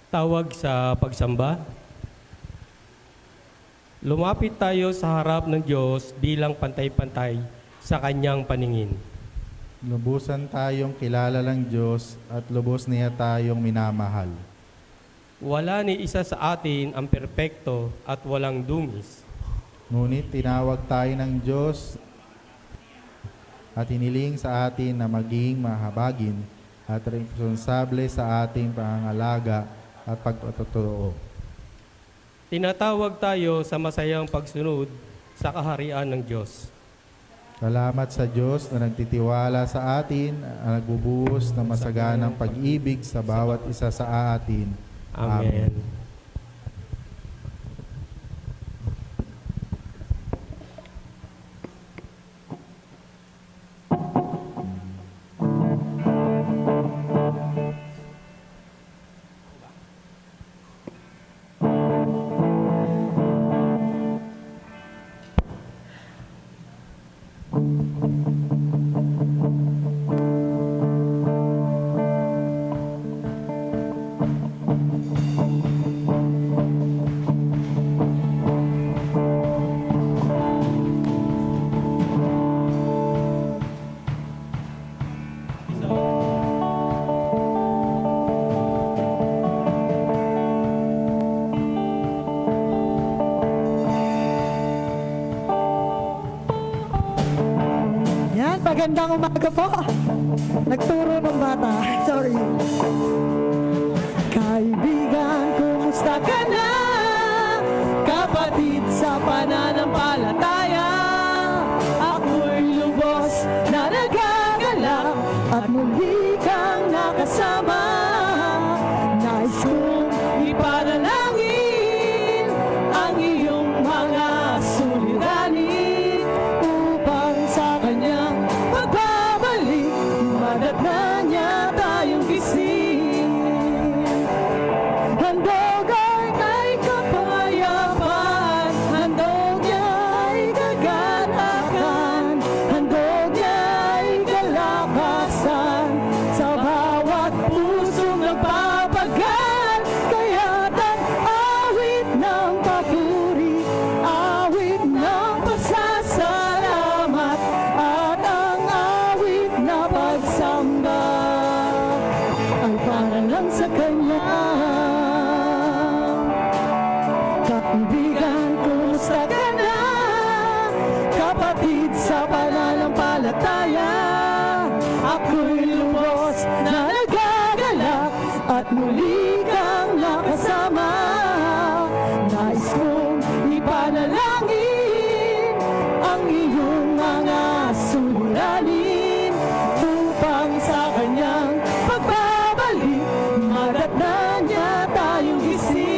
Tawag sa pagsamba. Lumapit tayo sa harap ng Diyos bilang pantay-pantay sa Kanyang paningin. Lubusan tayong kilala ng Diyos at lubos niya tayong minamahal. Wala ni isa sa atin ang perpekto at walang dungis. Ngunit tinawag tayo ng Diyos at hiniling sa atin na maging mahabagin at responsable sa ating pangangalaga at pagpatutuo. Tinatawag tayo sa masayang pagsunod sa kaharian ng Diyos. Salamat sa Diyos na nagtitiwala sa atin at nagbubuhos ng masaganang pag-ibig sa bawat isa sa atin. Amen. Yan, magandang umaga po. Nagturo ng bata. Sorry. Kaibigan, kumusta ka na? Kapatid sa pananampalataya, ako'y lubos na nagagalak at muli kang nakasama. Nais kong ipanalangin ang iyong mga suliranin upang sa kanyang pagbabalik madatnan niya tayong gising. Handog ay kapayapaan, handog niya ay kaganakan, handog niya ay kalakasan sa bawat pusong nagpapagal. Kaya't ang awit ng papuri, awit ng pasasalamat, at ang awit na pagsamba ay para lang sa Kanya. Kaibigan, kumusta ka na? Kapatid sa pananampalataya, ako'y lubos na nagagalak at muli kang nakasama. Nais kong ipanalangin ang iyong mga suliranin upang sa kanyang pagbabalik madatnan niya tayong gising.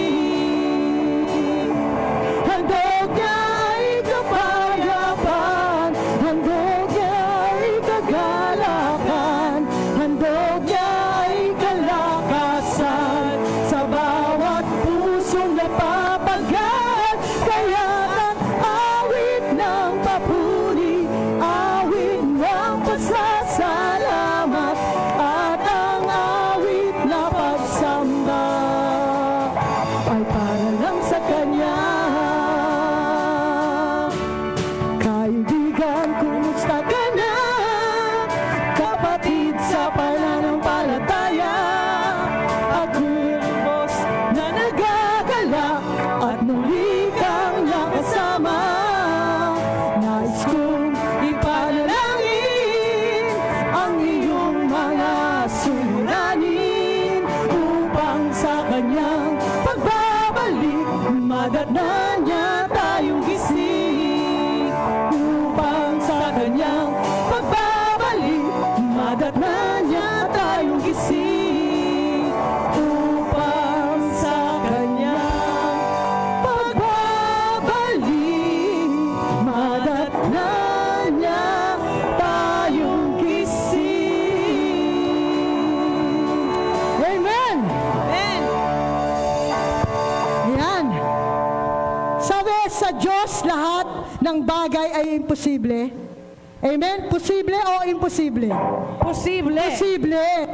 Handog niya ay kapayapaan, handog niya ay kagalakan, handog niya ay kalakasan sa bawat pusong napapagal. Kaya ang awit ng papuri, awit ng pasasalamat, at ang awit na pagsamba ay para lang sa Kanya. Kaibigan, kumusta ka na? Kapatid sa pananampalataya, ako'y lubos na nagagalak at muli kang nakasama. Nais kong ipanalangin ang iyong mga suliranin upang sa kanyang pagbabalik madatnan niya tayong gising. Upang sa kanyang pagbabalik madatnan niya tayong gising. Upang sa kanyang pagbabalik madatnan niya tayong gising. Amen! Amen! Yan. Sabi sa Diyos, lahat ng bagay ay imposible. Amen? Posible o imposible? posible.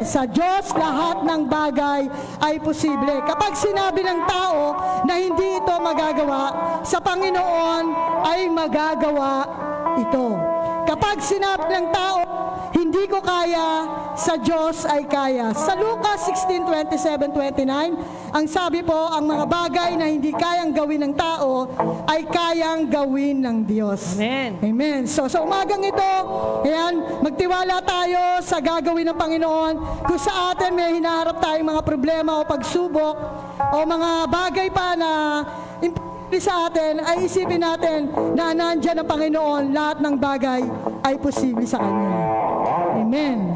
Sa Diyos, lahat ng bagay ay posible. Kapag sinabi ng tao na hindi ito magagawa, sa Panginoon ay magagawa ito. Kapag sinabi ng tao, hindi ko kaya, sa Diyos ay kaya. Sa Lucas 16:27-29, ang sabi po, ang mga bagay na hindi kayang gawin ng tao ay kayang gawin ng Diyos. Amen. Amen. So sa umagang ito, ayan, magtiwala tayo sa gagawin ng Panginoon. Kung sa atin may hinaharap tayong mga problema o pagsubok o mga bagay pa na sa atin, ay isipin natin na nandyan ang Panginoon, lahat ng bagay ay posible sa Kanya. Amen.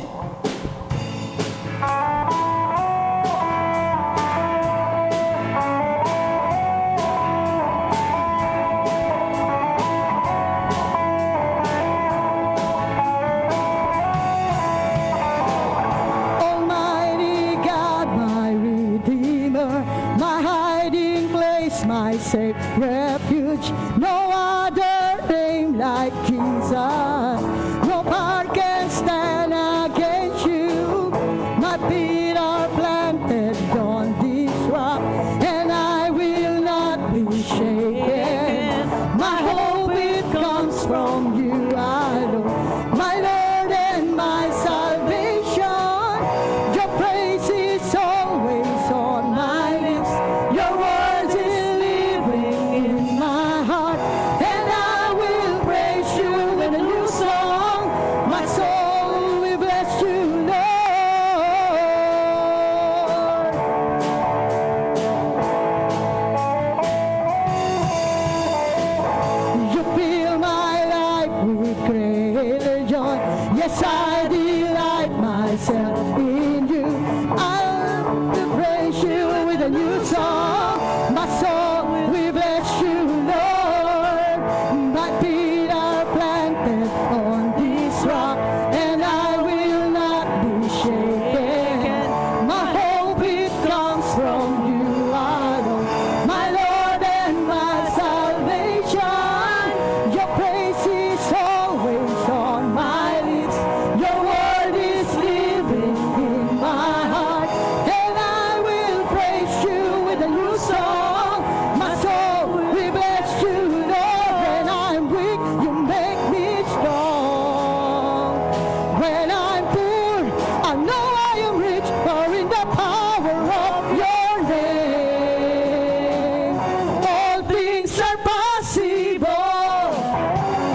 Almighty God, my Redeemer, my hiding place, my safe refuge, no other name like Jesus. No power can stand against you. My feet are planted on this rock, and I will not be shaken. My hope it comes from you alone, my Lord and my salvation. Your praise is always on my lips. Your word is living in my heart, and I will praise you in a new song. My soul will bless you, Lord. You fill my life with greater joy. Yes, I delight myself in you. I'll praise you with a new song. My soul will bless you, Lord. My feet are planted on this rock, and I will not be shaken. My hope it comes from you alone, my Lord and my salvation. Your praise is always on my lips. Your word is living in my heart, and I will praise you with a new song. My soul will bless you, Lord. When I'm weak, you make me strong. When I'm poor, I know I am rich, for in the power of your name, all things are possible.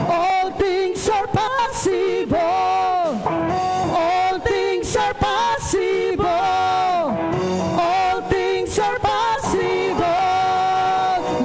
All things are possible. All things are possible. All things are possible.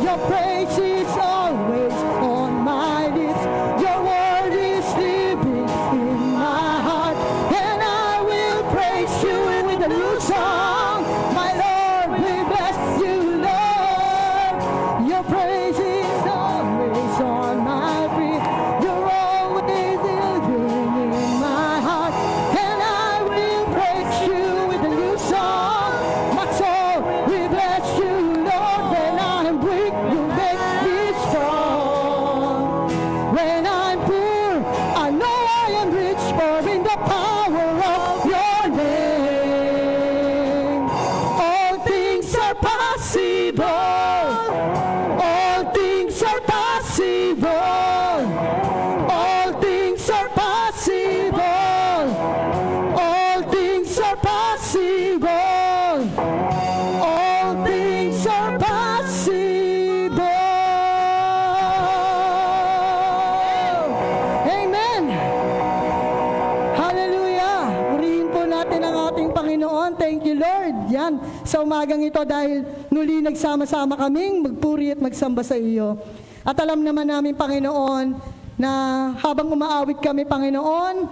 Your praise is always on my lips. Your word is living in my heart, and I will praise you with a new song. My Lord will bless you, Lord. Your praise is always on my feet. You're always living in my heart, and I will praise you with a new song. My soul will bless you, Lord. When I'm weak, you make me strong. When I'm poor, I know I am rich, for in the power of your name, all things are possible. All things are possible. All things are possible. All things are possible. All things are possible. Amen. Hallelujah. Purihin po natin ang ating Panginoon. Thank you, Lord. Yan. Sa umagang ito, dahil muli nagsama-sama kaming magpuri at magsamba sa iyo. At alam naman namin, Panginoon, na habang umaawit kami, Panginoon,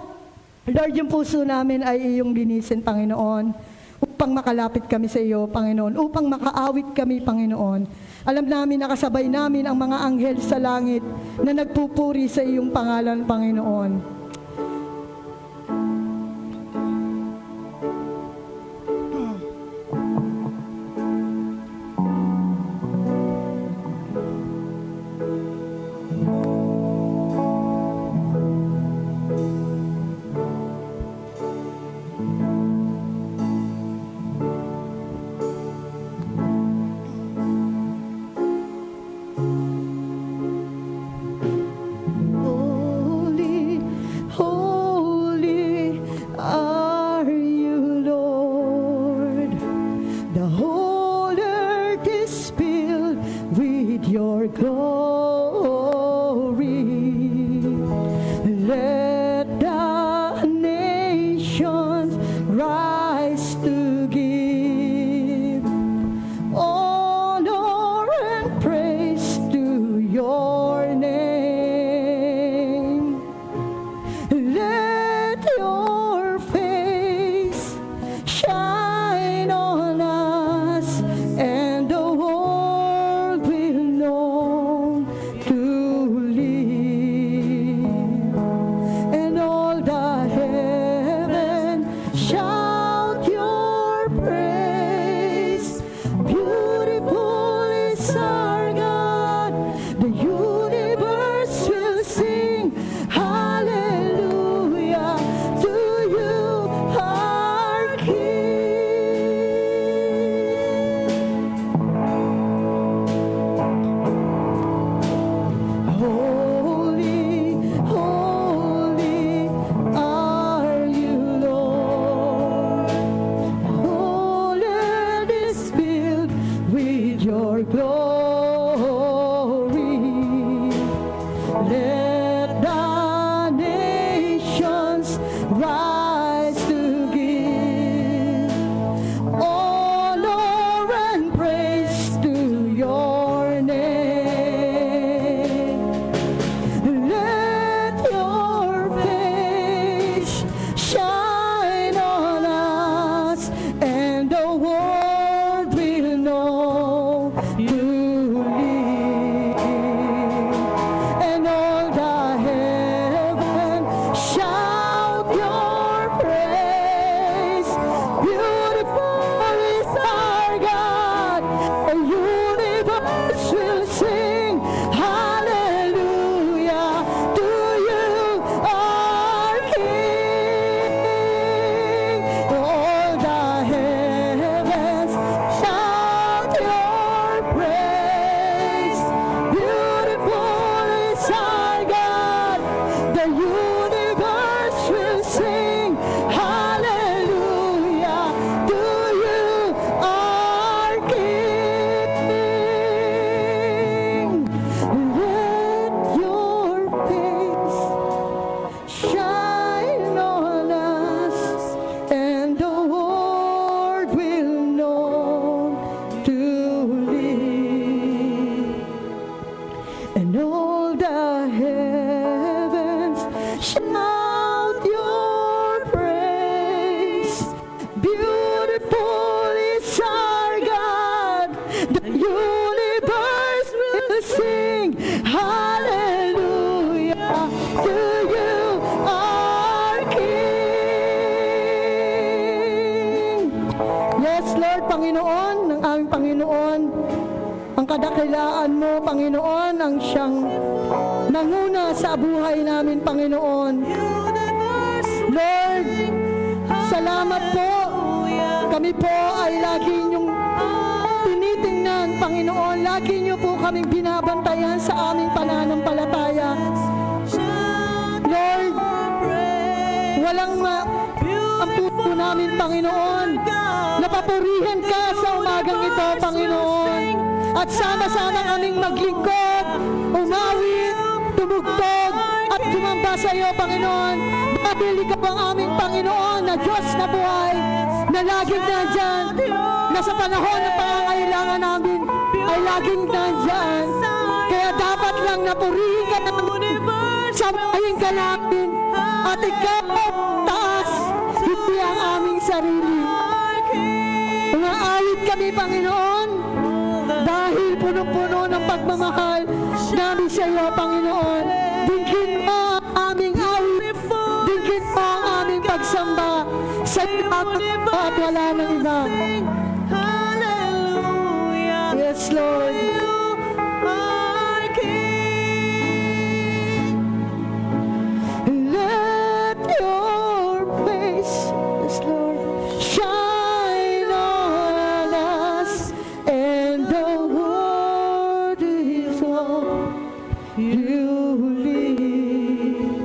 Lord, yung puso namin ay iyong linisin, Panginoon, upang makalapit kami sa iyo, Panginoon, upang makaawit kami, Panginoon. Alam namin, nakasabay namin ang mga anghel sa langit na nagpupuri sa iyong pangalan, Panginoon. glory. Let the nations rise to give honor and praise to your name. Let your face shine on us, and the world will know to live. And all the heaven shout your praise. Beautiful is our God. The universe will sing hallelujah to you, our King. Holy, holy are you, Lord. Whole earth is filled with your glory. Let the nations rise to give honor and praise to your name. Let your face shine on us, and the world will know you live. And all the heaven shout your praise. Beautiful is our God. The universe will sing hallelujah to you, our King. All the heavens shout your praise. Beautiful is our God. The universe will sing hallelujah to you, our King. Let your face shine on us, and the world will know to live. And all the heavens shout your praise. Beautiful is our God. The universe will sing hallelujah to you, our King. Yes, Lord, Panginoon, ng aming Panginoon, ang kadakilaan mo, Panginoon, ang siyang nanguna sa buhay namin, Panginoon. Lord, salamat po. Kami po ay lagi niyong tinitingnan, Panginoon. Lagi niyo po kaming binabantayan sa aming pananampalataya. Lord, walang ang puso namin, Panginoon. Napapurihan ka sa umagang ito, Panginoon. At sama-sama kaming maglingkod, umawit, tumugtog, at sumamba sa iyo, Panginoon. Dahil ikaw ang aming Panginoon na Diyos na buhay, na laging nandyan, na sa panahon ng pangangailangan namin ay laging nandyan. Kaya dapat lang napurihin ka namin, samahin ka namin, at ikaw taas, hindi ang aming sarili. Umaawit kami, Panginoon, dahil punong-puno ng pagmamahal namin sa iyo, Panginoon. Dinggin mo ang aming awit, dinggin mo ang aming pagsamba sa iyo at wala nang iba. Yes, Lord. Let your face, yes, Lord, shine on us, and the world is all you live.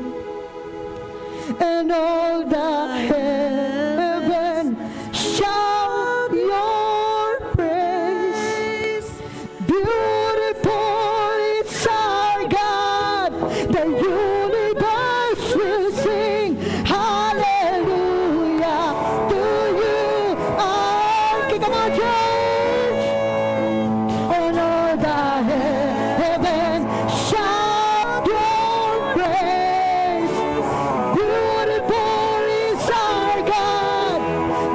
And all the heaven shout your praise. Beautiful The universe will sing hallelujah to you. Come on, church! And all the heaven shout your praise. Beautiful is our God.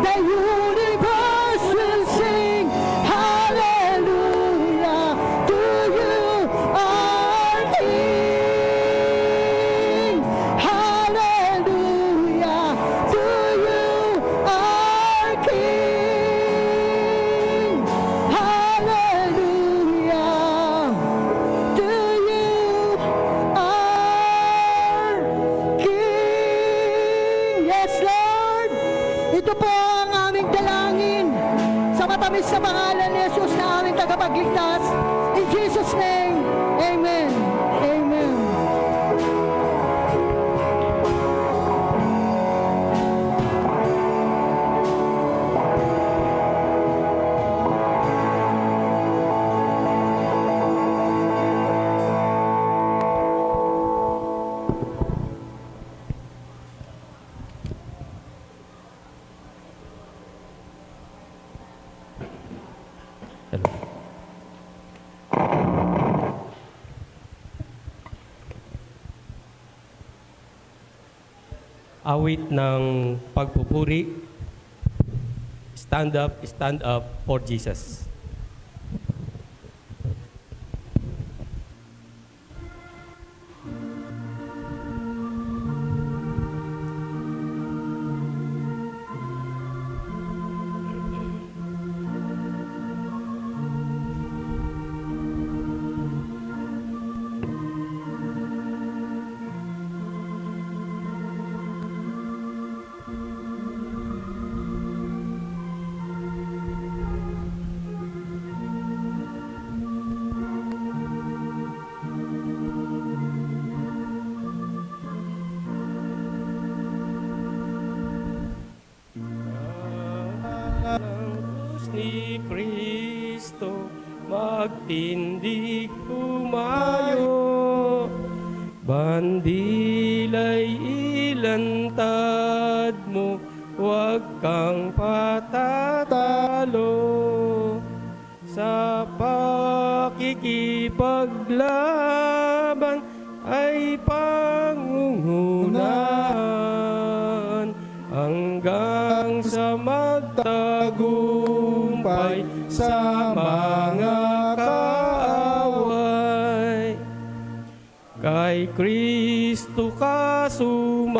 The universe will sing hallelujah to you, our King. Hallelujah to you, our King. Hallelujah to you, our King. Yes, Lord. Ito po ang aming dalangin sa matamis na pangalan ni Jesus na aming tagapagligtas. In Jesus' name, Amen. Amen. Awit ng pagpupuri, stand up for Jesus. Ni Kristo magtindig tumayo, bandilay ilantad mo, huwag kang patatalo. Sa pakikipaglaban ay pangungunahan, hanggang sa magtagumpay sa mga kaaway. Kay Kristo ka sumanib,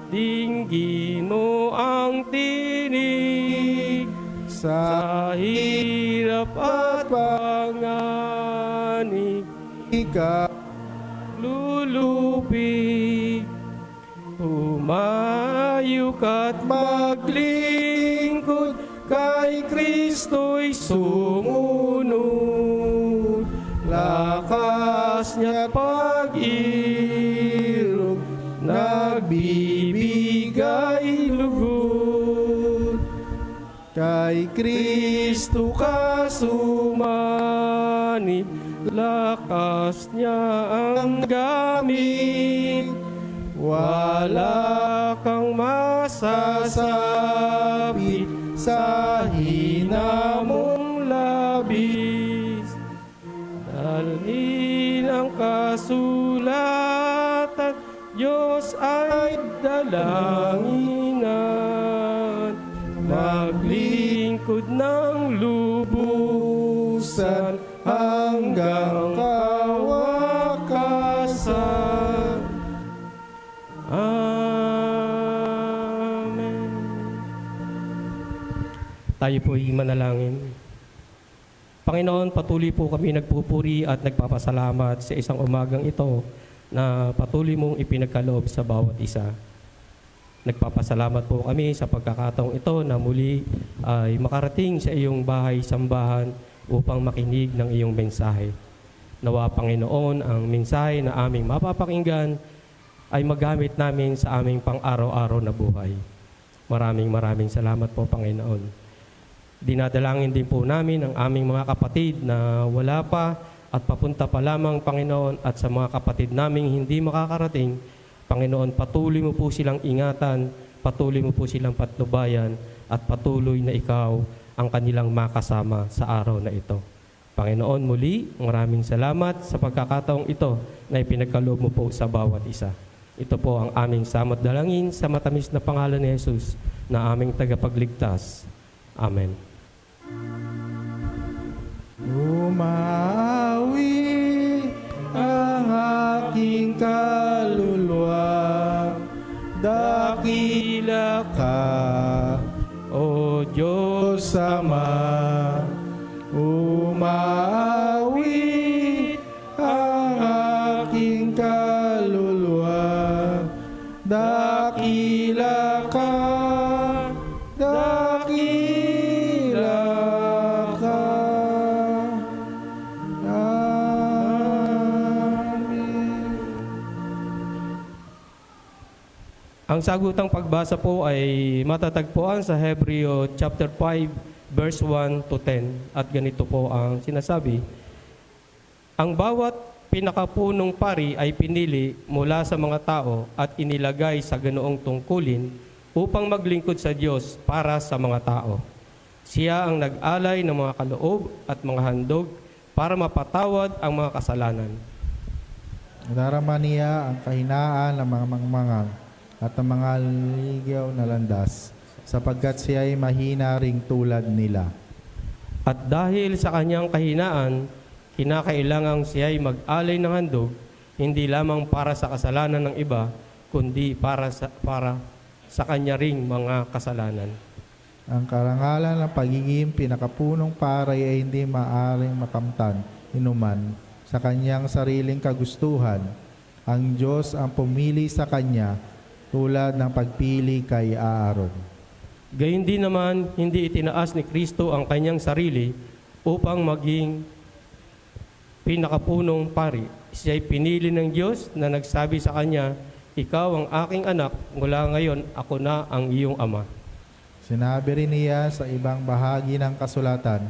dinggin mo ang tinig. Sa hirap at panganib, Ika lulupig. Humayo ka't maglingkod, kay Kristo'y sumunod. Lakas niya't pag-irog, nagbibigay lugod. Kay Kristo ka sumanib, lakas niya ang gamit. Wala kang masasabit sa hina mong labis. Dalhin ang kasulatan, Diyos ay dalanginan. Maglingkod ng lubusan hanggang kawakasan. Amen. Tayo po'y manalangin. Panginoon, patuloy po kami nagpupuri at nagpapasalamat sa isang umagang ito na patuloy mong ipinagkaloob sa bawat isa. Nagpapasalamat po kami sa pagkakataong ito na muli ay makarating sa iyong bahay-sambahan upang makinig ng iyong mensahe. Nawa, Panginoon, ang mensahe na aming mapapakinggan ay magamit namin sa aming pang-araw-araw na buhay. Maraming salamat po, Panginoon. Dinadalangin din po namin ang aming mga kapatid na wala pa at papunta pa lamang, Panginoon, at sa mga kapatid naming hindi makakarating, Panginoon, patuloy mo po silang ingatan, patuloy mo po silang patnubayan, at patuloy na ikaw ang kanilang makasama sa araw na ito. Panginoon, muli, maraming salamat sa pagkakataong ito na ipinagkaloob mo po sa bawat isa. Ito po ang aming samot dalangin sa matamis na pangalan ni Jesus na aming tagapagligtas. Amen. Umawi ang aking kaluluwa, dakila ka, O Diyos Diyos Ama. Umawi ang aking kaluluwa, dakila ka, dakila ka. Amen. Ang sagutang pagbasa po ay matatagpuan sa Hebreo chapter 5 verse 1 to 10 at ganito po ang sinasabi. Ang bawat pinakapunong pari ay pinili mula sa mga tao at inilagay sa ganoong tungkulin upang maglingkod sa Diyos para sa mga tao. Siya ang nag-alay ng mga kaloob at mga handog para mapatawad ang mga kasalanan. Nadarama niya ang kahinaan ng mga mangmangang at ang mga ligaw na landas, sapagkat siya ay mahina ring tulad nila. At dahil sa kanyang kahinaan, kinakailangang siya ay mag-alay ng handog, hindi lamang para sa kasalanan ng iba, kundi para sa kanya ring mga kasalanan. Ang karangalan ng pagiging pinakapunong paray ay hindi maaring makamtan, inuman, sa kanyang sariling kagustuhan. Ang Diyos ang pumili sa kanya, tulad ng pagpili kay Aaron. Gayun din naman, hindi itinaas ni Kristo ang kanyang sarili upang maging pinakapunong pari. Siya ay pinili ng Diyos na nagsabi sa kanya, "Ikaw ang aking anak, mula ngayon ako na ang iyong ama." Sinabi rin niya sa ibang bahagi ng kasulatan,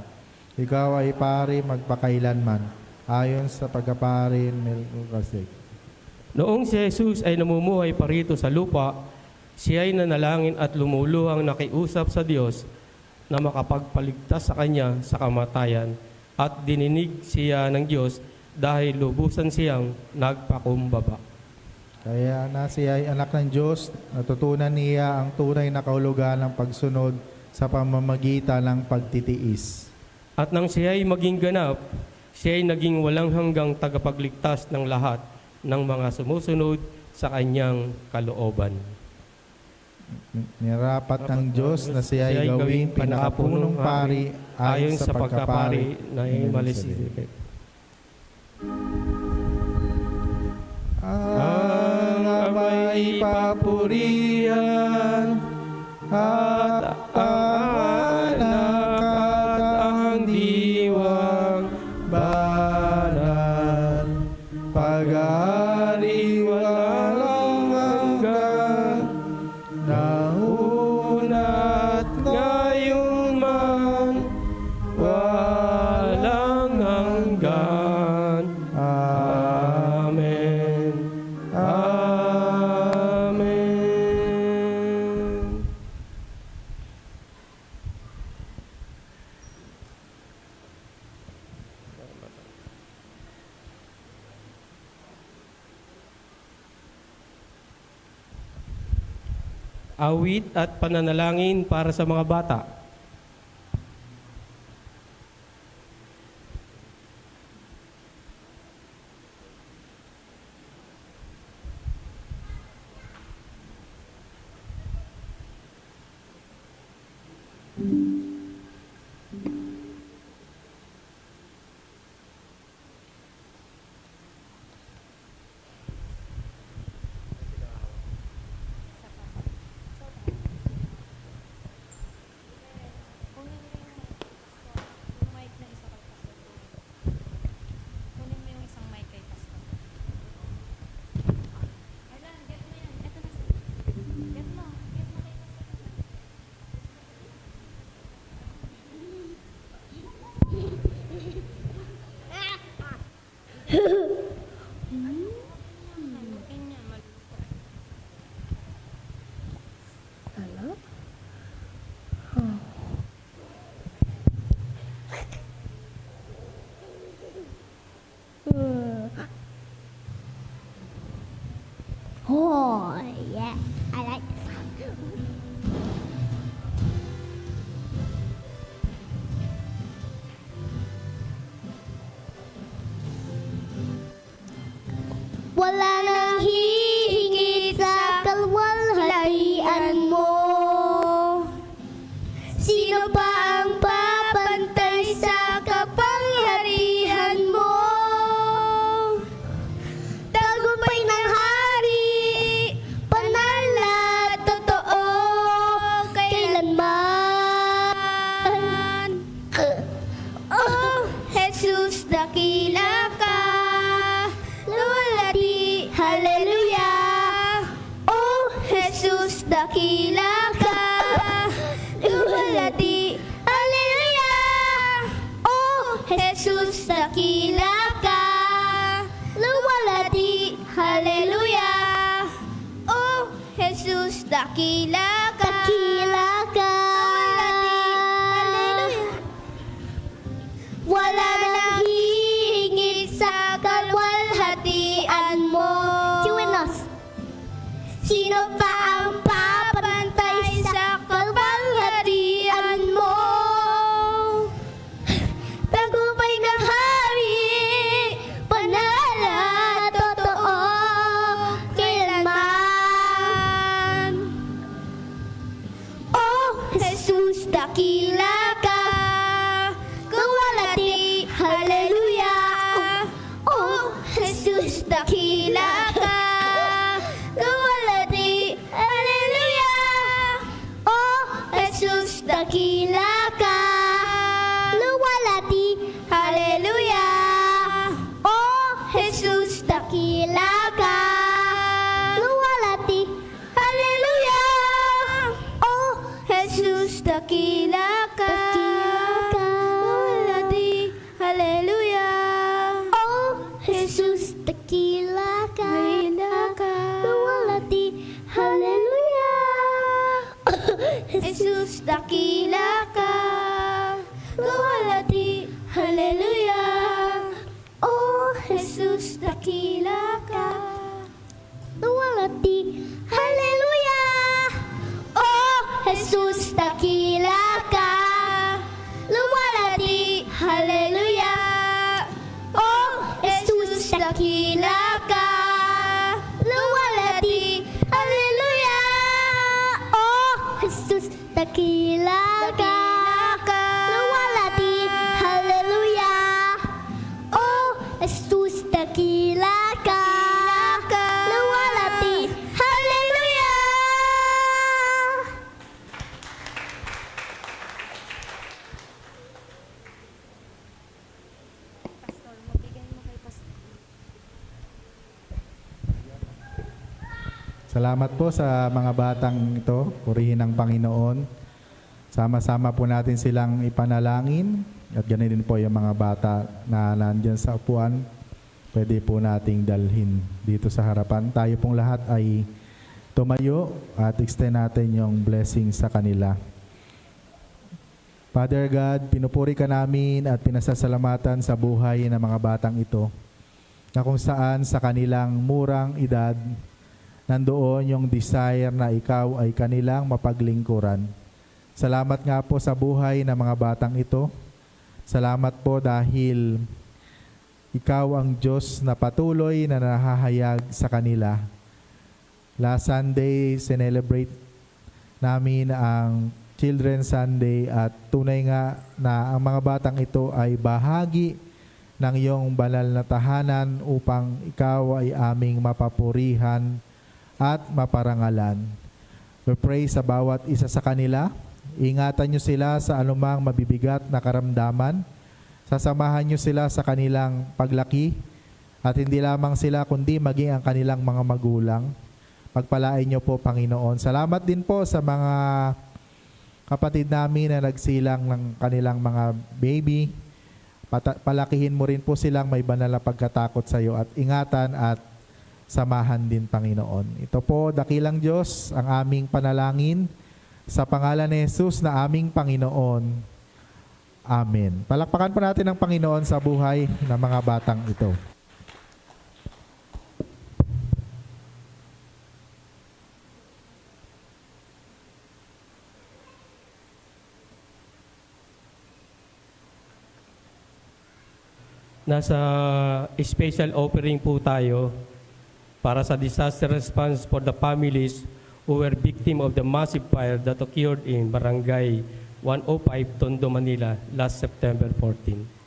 "Ikaw ay pari magpakailanman, ayon sa pagkapari ni Melchizedek." Noong si Jesus ay namumuhay pa rito sa lupa, siya ay nanalangin at lumuluhang nakiusap sa Diyos na makapagpaligtas sa kanya sa kamatayan, at dininig siya ng Diyos dahil lubusan siyang nagpakumbaba. Kaya na siya ay anak ng Diyos, natutunan niya ang tunay na kahulugan ng pagsunod sa pamamagitan ng pagtitiis. At nang siya ay maging ganap, siya ay naging walang hanggang tagapagligtas ng lahat ng mga sumusunod sa kanyang kalooban. Nirapat ng Diyos na siya ay gawing pinakapunong pari ayon sa pagkapari na Melchizedek. Ang ama'y papurihan at ang anak at ang diwang banal, pag-aari walang hanggan, nauna at ngayon man, walang hanggan. Amen. Amen. Awit at pananalangin para sa mga bata. Oh, yeah. I like this one. Wala nang hihigit sa kalwalhatian mo. Sino pa ang papantay sa kapangyarihan mo? Tagumpay ng hari, panal at totoo, kailanman. Oh, Jesus, dakila ka, luwalhati, hallelujah. Oh, Jesus, dakila ka, luwalhati, hallelujah. Oh, Jesus, dakila ka, luwalhati, hallelujah. Oh, Jesus, dakila ka, dakila ka, hallelujah. Wala nang hihingit sa kalwalhatian mo. Join us. Sino pa ang papantay sa kalwalhatian mo? Tagumpay ng hari, panal at totoo, kailanman. Oh, Jesus, dakila ka, luwalhati, hallelujah. Oh, Jesus, dakila ka, luwalhati, hallelujah. Oh, Jesus, dakila ka, luwalhati, hallelujah. Oh, Jesus, dakila ka, luwalhati, hallelujah. Oh, Jesus, dakila ka, luwalhati, hallelujah. Oh, Jesus, dakila ka, luwalhati, hallelujah. Jesus, dakila ka, luwalhati, hallelujah. Oh, Jesus, dakila ka, luwalhati, hallelujah. Oh, Jesus, dakila ka, luwalhati, hallelujah. Oh, Jesus, dakila ka, luwalhati, hallelujah. Oh, Jesus, dakila ka, luwalhati, hallelujah. Oh, Jesus, dakila ka, luwalhati, hallelujah. Salamat po sa mga batang ito. Purihin ang Panginoon. Sama-sama po natin silang ipanalangin. At ganun din po yung mga bata na nandyan sa upuan. Pwede po nating dalhin dito sa harapan. Tayo pong lahat ay tumayo at extend natin yung blessing sa kanila. Father God, pinupuri ka namin at pinasasalamatan sa buhay ng mga batang ito na kung saan sa kanilang murang edad nandoon yung desire na ikaw ay kanilang mapaglingkuran. Salamat nga po sa buhay ng mga batang ito. Salamat po dahil ikaw ang Diyos na patuloy na nahahayag sa kanila. Last Sunday, celebrate namin ang Children's Sunday at tunay nga na ang mga batang ito ay bahagi ng iyong banal na tahanan upang ikaw ay aming mapapurihan at maparangalan. We pray sa bawat isa sa kanila. Ingatan niyo sila sa anumang mabibigat na karamdaman. Sasamahan niyo sila sa kanilang paglaki at hindi lamang sila kundi maging ang kanilang mga magulang. Pagpalain niyo po, Panginoon. Salamat din po sa mga kapatid namin na nagsilang ng kanilang mga baby. Palakihin mo rin po silang may banal na pagkatakot sa iyo at ingatan at samahan din, Panginoon. Ito po, dakilang Diyos, ang aming panalangin sa pangalan ni Jesus na aming Panginoon. Amen. Palakpakan po natin ang Panginoon sa buhay ng mga batang ito. Nasa special offering po tayo para sa disaster response for the families who were victim of the massive fire that occurred in Barangay 105, Tondo, Manila last September 14.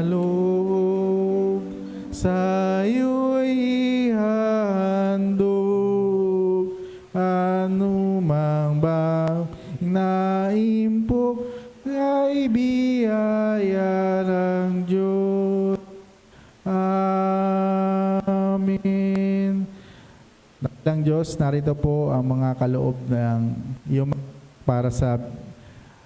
Kaloob sa'yo'y ihandog, anumang bang naimpok ay biyaya ng Diyos. Amen. Dakilang Diyos, narito po ang mga kaloob ng iyong para sa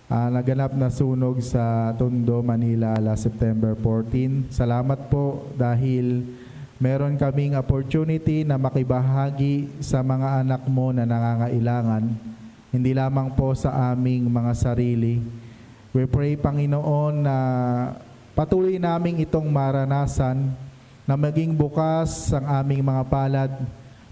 naganap na sunog sa Tondo, Manila last September 14. Salamat po dahil meron kaming opportunity na makibahagi sa mga anak mo na nangangailangan, hindi lamang po sa aming mga sarili. We pray, Panginoon, na patuloy naming itong maranasan, na maging bukas ang aming mga palad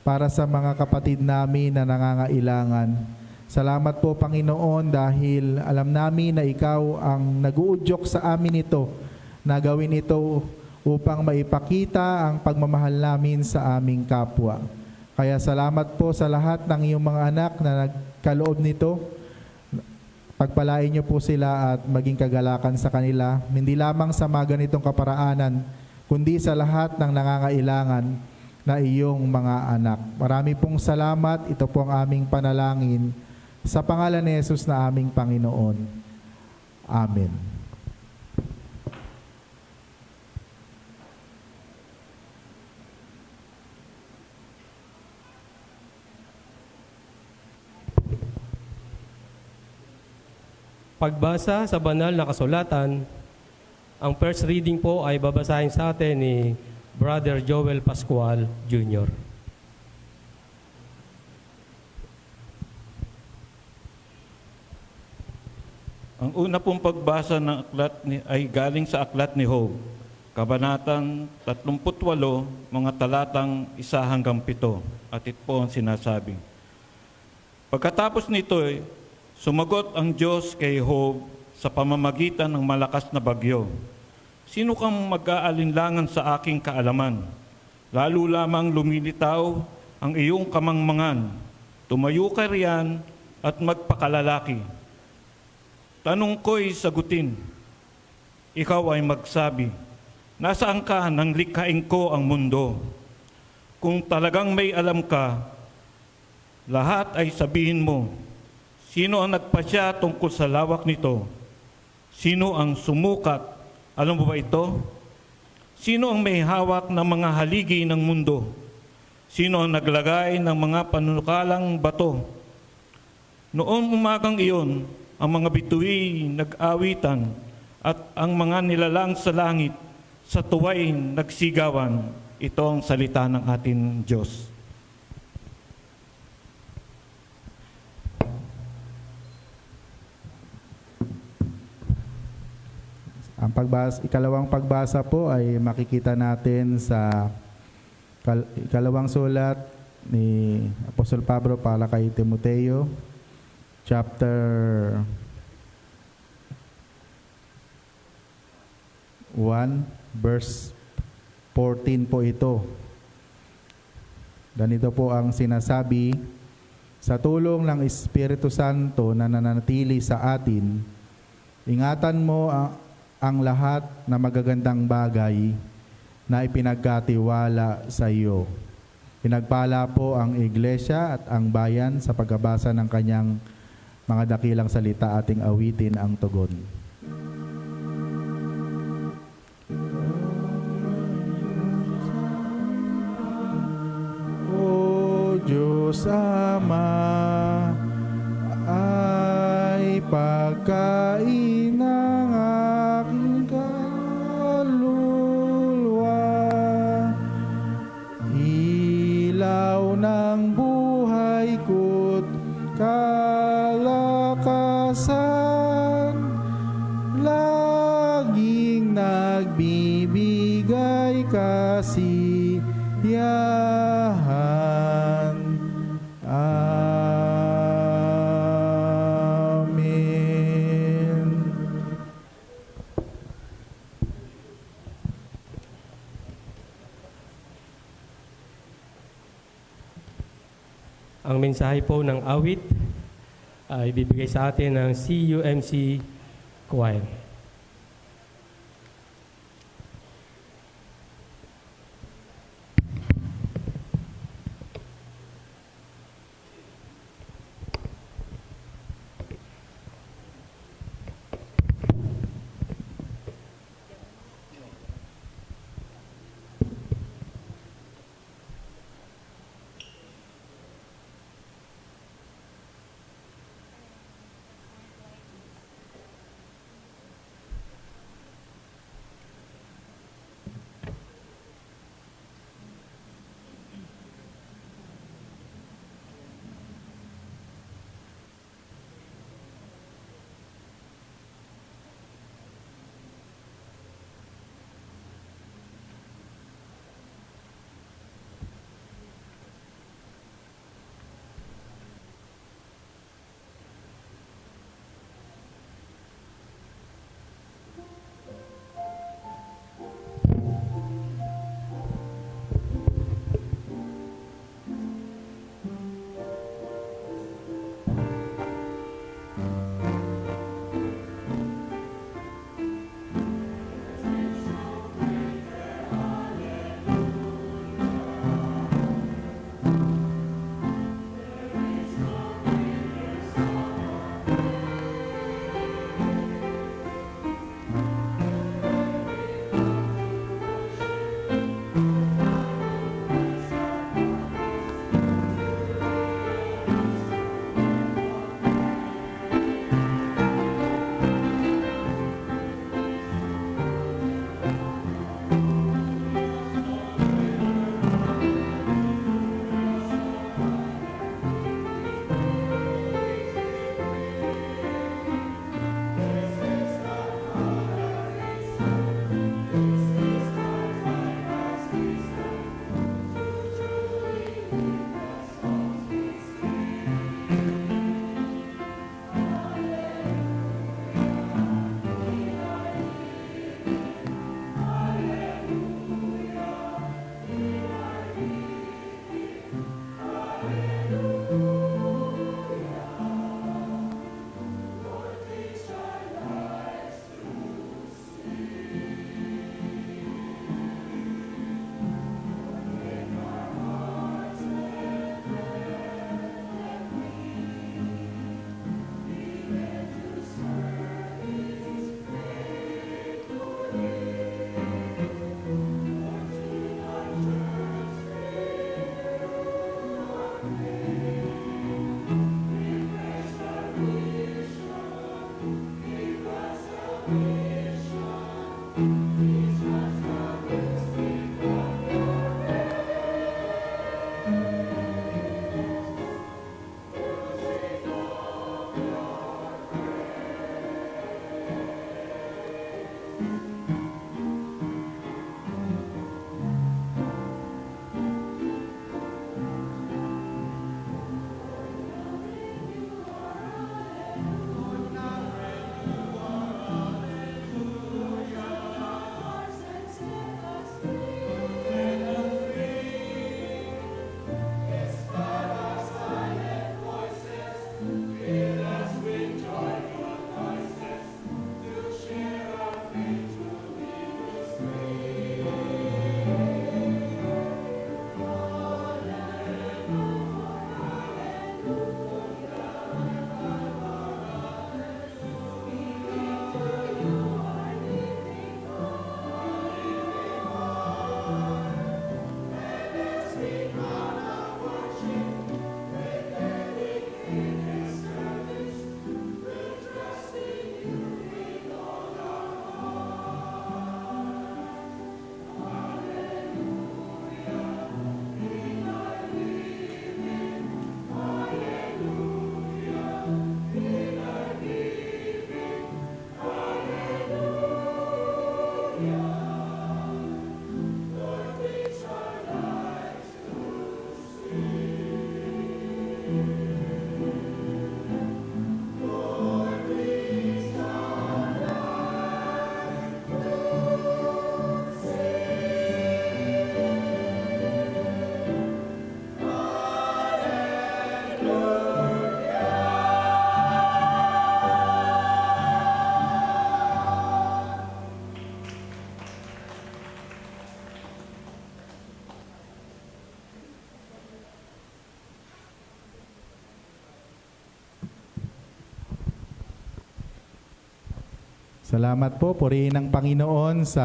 para sa mga kapatid namin na nangangailangan. Salamat po, Panginoon, dahil alam namin na Ikaw ang nag-uudyok sa amin ito, na gawin ito upang maipakita ang pagmamahal namin sa aming kapwa. Kaya salamat po sa lahat ng iyong mga anak na nagkaloob nito. Pagpalain niyo po sila at maging kagalakan sa kanila, hindi lamang sa mga ganitong kaparaanan, kundi sa lahat ng nangangailangan na iyong mga anak. Marami pong salamat. Ito po ang aming panalangin sa pangalan ni Jesus na aming Panginoon. Amen. Pagbasa sa banal na kasulatan, ang first reading po ay babasahin sa atin ni Brother Joel Pascual Jr. Ang una pong pagbasa ng ay galing sa aklat ni Job, kabanatang 38, mga talatang 1 hanggang 7. At ito po ang sinasabi. Pagkatapos nito, sumagot ang Diyos kay Job sa pamamagitan ng malakas na bagyo. Sino kang mag-aalinlangan sa aking kaalaman? Lalo lamang lumilitaw ang iyong kamangmangan. Tumayo ka riyan at magpakalalaki. Tanong ko'y sagutin. Ikaw ay magsabi, nasaan ka nang likhain ko ang mundo? Kung talagang may alam ka, lahat ay sabihin mo. Sino ang nagpasya tungkol sa lawak nito? Sino ang sumukat? Alam mo ba ito? Sino ang may hawak ng mga haligi ng mundo? Sino ang naglagay ng mga panunukalang bato? Noong umagang iyon, ang mga bituin nag-awitan at ang mga nilalang sa langit sa tuway nagsigawan. Ito ang salita ng ating Diyos. Ang ikalawang pagbasa po ay makikita natin sa ikalawang sulat ni Apostol Pablo para kay Timoteo, chapter 1, verse 14 po ito. Ganito po ang sinasabi, sa tulong ng Espiritu Santo na nananatili sa atin, ingatan mo ang lahat na magagandang bagay na ipinagkatiwala sa iyo. Pinagpala po ang iglesia at ang bayan sa pagbabasa ng kanyang mga dakilang salita, ating awitin ang tugon. O Diyos Ama, ay pagkain ng aking kaluluwa, ilaw ng buhay ko't kalakasan, laging nagbibigay kasiyahan. Amen. Ang mensahe po ng awit ay bibigay sa atin ng CUMC Choir. Salamat po. Purihin ng Panginoon sa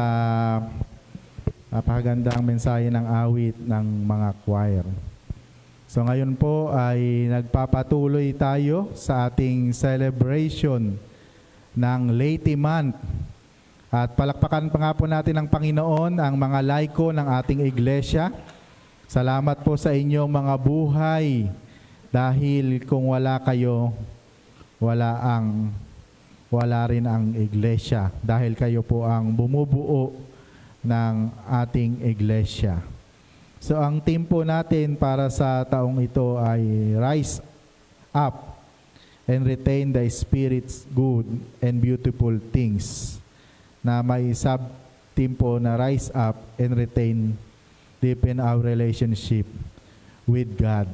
napakagandang mensahe ng awit ng mga choir. So ngayon po ay nagpapatuloy tayo sa ating celebration ng Leyte Month. At palakpakan pa nga po natin ng Panginoon ang mga laiko ng ating iglesia. Salamat po sa inyong mga buhay dahil kung wala kayo, wala rin ang iglesia dahil kayo po ang bumubuo ng ating iglesia. So ang team po natin para sa taong ito ay Rise Up and Retain the Spirit's Good and Beautiful Things, na may sub-team po na Rise Up and Retain Deepen Our Relationship with God.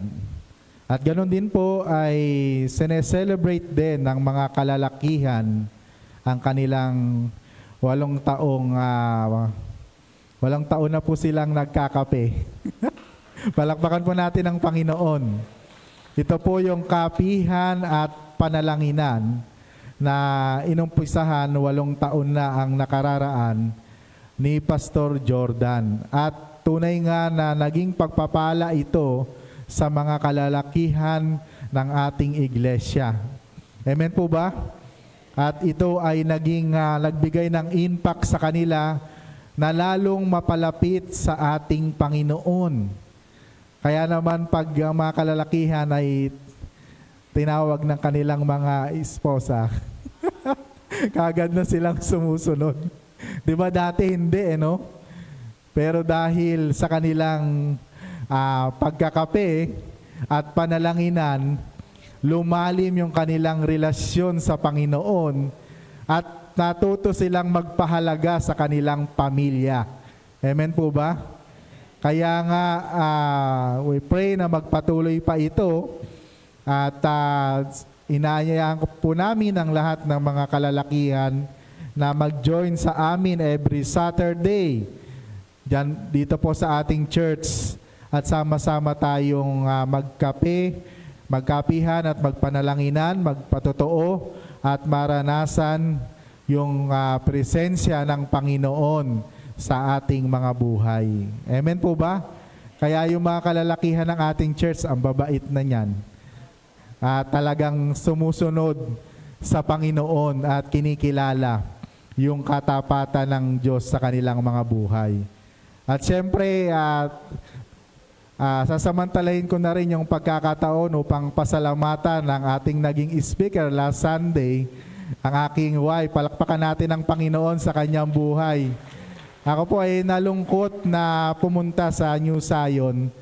At ganoon din po ay sineselebrate din ng mga kalalakihan ang kanilang 8 taon na po silang nagkakape. Palakpakan po natin ang Panginoon. Ito po yung kapihan at panalanginan na inumpisahan 8 taon na ang nakararaan ni Pastor Jordan. At tunay nga na naging pagpapala ito sa mga kalalakihan ng ating iglesia. Amen po ba? At ito ay nagbigay ng impact sa kanila na lalong mapalapit sa ating Panginoon. Kaya naman pag ang mga kalalakihan ay tinawag ng kanilang mga esposa, kagad na silang sumusunod. Di ba dati hindi, no? Pero dahil sa kanilang pagkakape at panalanginan, lumalim yung kanilang relasyon sa Panginoon at natuto silang magpahalaga sa kanilang pamilya. Amen po ba? Kaya nga, we pray na magpatuloy pa ito at inaanyayaan po namin ang lahat ng mga kalalakihan na mag-join sa amin every Saturday dito po sa ating church at sama-sama tayong magkapihan at magpanalanginan, magpatotoo at maranasan yung presensya ng Panginoon sa ating mga buhay. Amen po ba? Kaya yung mga kalalakihan ng ating church, ang babait na niyan. Talagang sumusunod sa Panginoon at kinikilala yung katapatan ng Diyos sa kanilang mga buhay. At syempre, sasamantalahin ko na rin yung pagkakataon upang pasalamatan ng ating naging speaker last Sunday, ang aking wife. Palakpakan natin ang Panginoon sa kanyang buhay. Ako po ay nalungkot na pumunta sa New Zion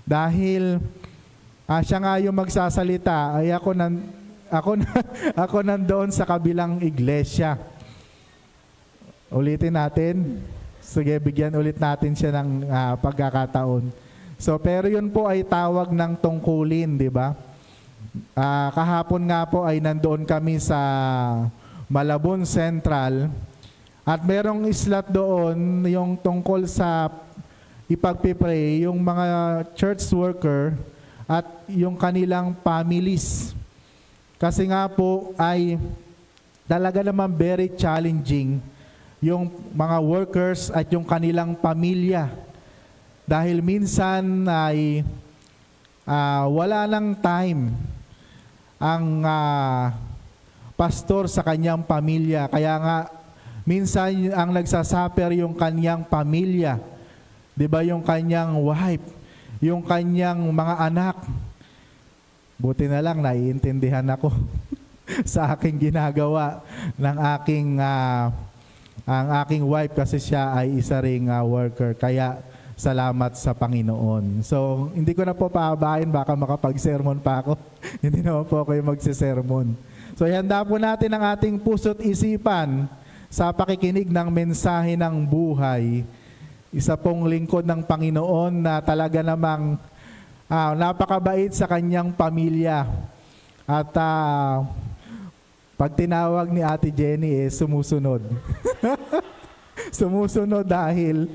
dahil siya nga yung magsasalita, ay ako nandoon sa kabilang iglesia. Ulitin natin. Sige, bigyan ulit natin siya ng pagkakataon. So, pero yun po ay tawag ng tungkulin, di ba? Kahapon nga po ay nandoon kami sa Malabon Central at merong slot doon yung tungkol sa ipagpipray yung mga church worker at yung kanilang families. Kasi nga po ay talaga naman very challenging yung mga workers at yung kanilang pamilya. Dahil minsan ay wala nang time ang pastor sa kanyang pamilya. Kaya nga, minsan ang nagsasuffer yung kanyang pamilya. Di ba yung kanyang wife, yung kanyang mga anak. Buti na lang, naiintindihan ako sa aking ginagawa ng ang aking wife kasi siya ay isa ring worker. Kaya salamat sa Panginoon. So, hindi ko na po paabahin, baka makapag-sermon pa ako. Hindi naman po ako yung magsisermon. So, ihanda po natin ang ating puso't isipan sa pakikinig ng mensahe ng buhay. Isa pong lingkod ng Panginoon na talaga namang napakabait sa kanyang pamilya. At pag tinawag ni Ate Jenny, sumusunod. Sumusunod dahil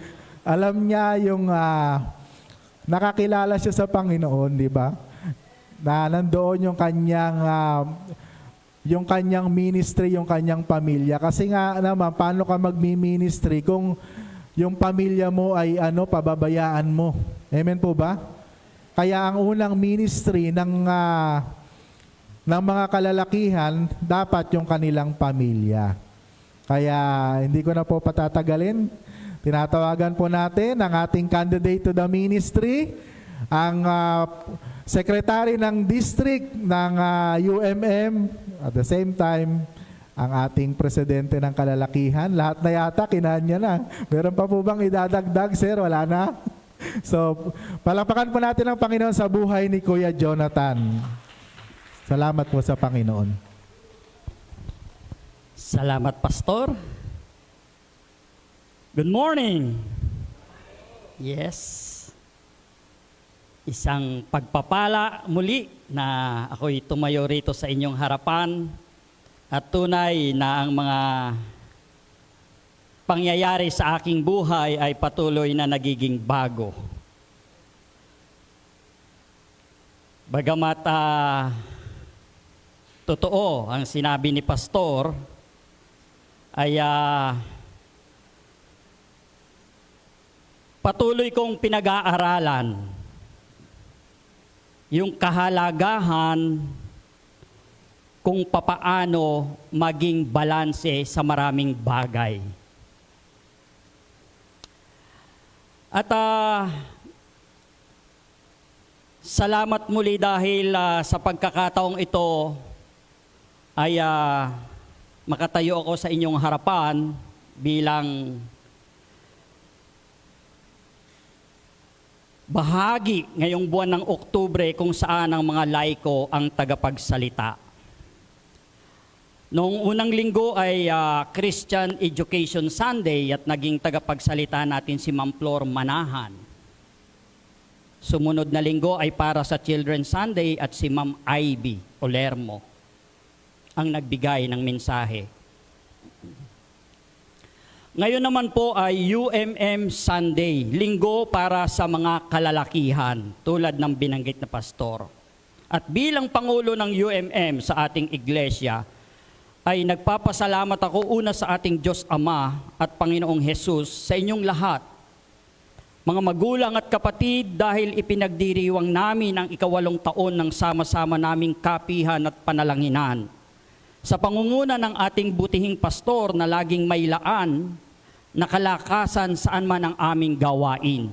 alam niya yung nakakilala siya sa Panginoon, di ba? Na nandoon yung kanyang yung kanyang ministry, yung kanyang pamilya. Kasi nga naman, paano ka magmi-ministry kung yung pamilya mo ay pababayaan mo? Amen po ba? Kaya ang unang ministry ng mga kalalakihan, dapat yung kanilang pamilya. Kaya hindi ko na po patatagalin. Tinatawagan po natin ang ating candidate to the ministry, ang secretary ng district ng UMM, at the same time, ang ating presidente ng kalalakihan. Lahat na yata, kinanya na. Meron pa po bang idadagdag, sir? Wala na? So, palakpakan po natin ang Panginoon sa buhay ni Kuya Jonathan. Salamat po sa Panginoon. Salamat, Pastor. Good morning. Yes. Isang pagpapala muli na ako'y tumayo rito sa inyong harapan at tunay na ang mga pangyayari sa aking buhay ay patuloy na nagiging bago. Bagamat totoo ang sinabi ni Pastor, ay patuloy kong pinag-aaralan yung kahalagahan kung papaano maging balanse sa maraming bagay. At salamat muli dahil sa pagkakataong ito ay makatayo ako sa inyong harapan bilang bahagi ngayong buwan ng Oktubre kung saan ang mga laiko ang tagapagsalita. Noong unang linggo ay Christian Education Sunday at naging tagapagsalita natin si Ma'am Flor Manahan. Sumunod na linggo ay para sa Children's Sunday at si Ma'am Ivy Olermo ang nagbigay ng mensahe. Ngayon naman po ay UMM Sunday, linggo para sa mga kalalakihan, tulad ng binanggit na pastor. At bilang Pangulo ng UMM sa ating iglesia, ay nagpapasalamat ako una sa ating Diyos Ama at Panginoong Hesus sa inyong lahat. Mga magulang at kapatid, dahil ipinagdiriwang namin ang 8 taon ng sama-sama naming kapihan at panalanginan. Sa pangunguna ng ating butihing pastor na laging may laan, na kalakasan saan man ang aming gawain.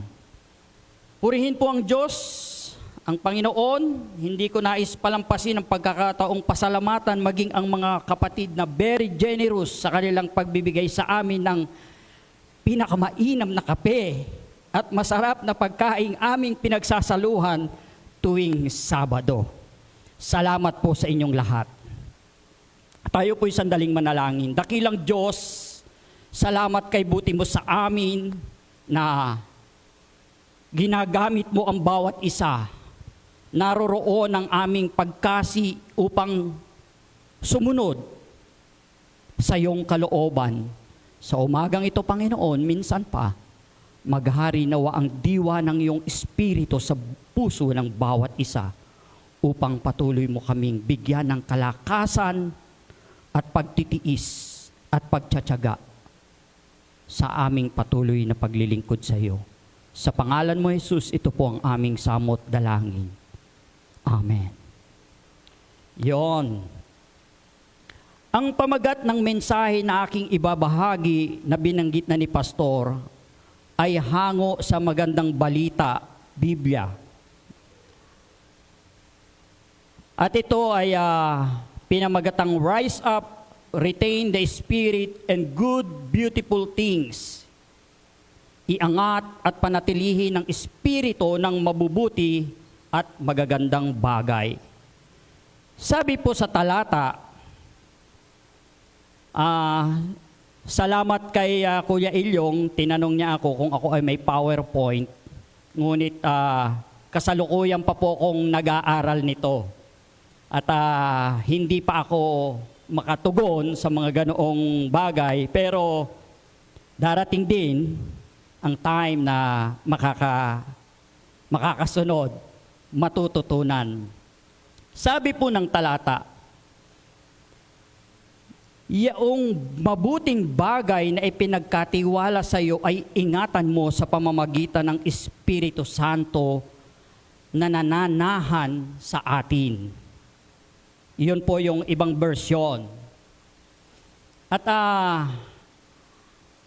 Purihin po ang Diyos, ang Panginoon. Hindi ko nais palampasin ang pagkakataong pasalamatan maging ang mga kapatid na very generous sa kanilang pagbibigay sa amin ng pinakamainam na kape at masarap na pagkaing aming pinagsasaluhan tuwing Sabado. Salamat po sa inyong lahat. Tayo po'y sandaling manalangin. Dakilang Diyos, salamat kay buti mo sa amin na ginagamit mo ang bawat isa. Naroroon ang aming pagkasi upang sumunod sa iyong kalooban. Sa umagang ito, Panginoon, minsan pa, maghari nawa ang diwa ng iyong espiritu sa puso ng bawat isa upang patuloy mo kaming bigyan ng kalakasan at pagtitiis at pagtsatsaga sa aming patuloy na paglilingkod sa iyo. Sa pangalan mo, Jesus, ito po ang aming samot dalangin. Amen. Yon. Ang pamagat ng mensahe na aking ibabahagi na binanggit na ni Pastor ay hango sa magandang balita, Biblia. At ito ay pinamagatang Rise Up, Retain the Spirit, and Good, Beautiful Things. Iangat at panatilihin ng Espiritu ng mabubuti at magagandang bagay. Sabi po sa talata, salamat kay Kuya Ilyong, tinanong niya ako kung ako ay may PowerPoint, ngunit kasalukuyan pa po akong nag-aaral nito. At hindi pa ako makatugon sa mga ganoong bagay, pero darating din ang time na makakasunod, matututunan. Sabi po ng talata, yaong mabuting bagay na ipinagkatiwala sa iyo ay ingatan mo sa pamamagitan ng Espiritu Santo na nananahan sa atin. Iyon po yung ibang version. At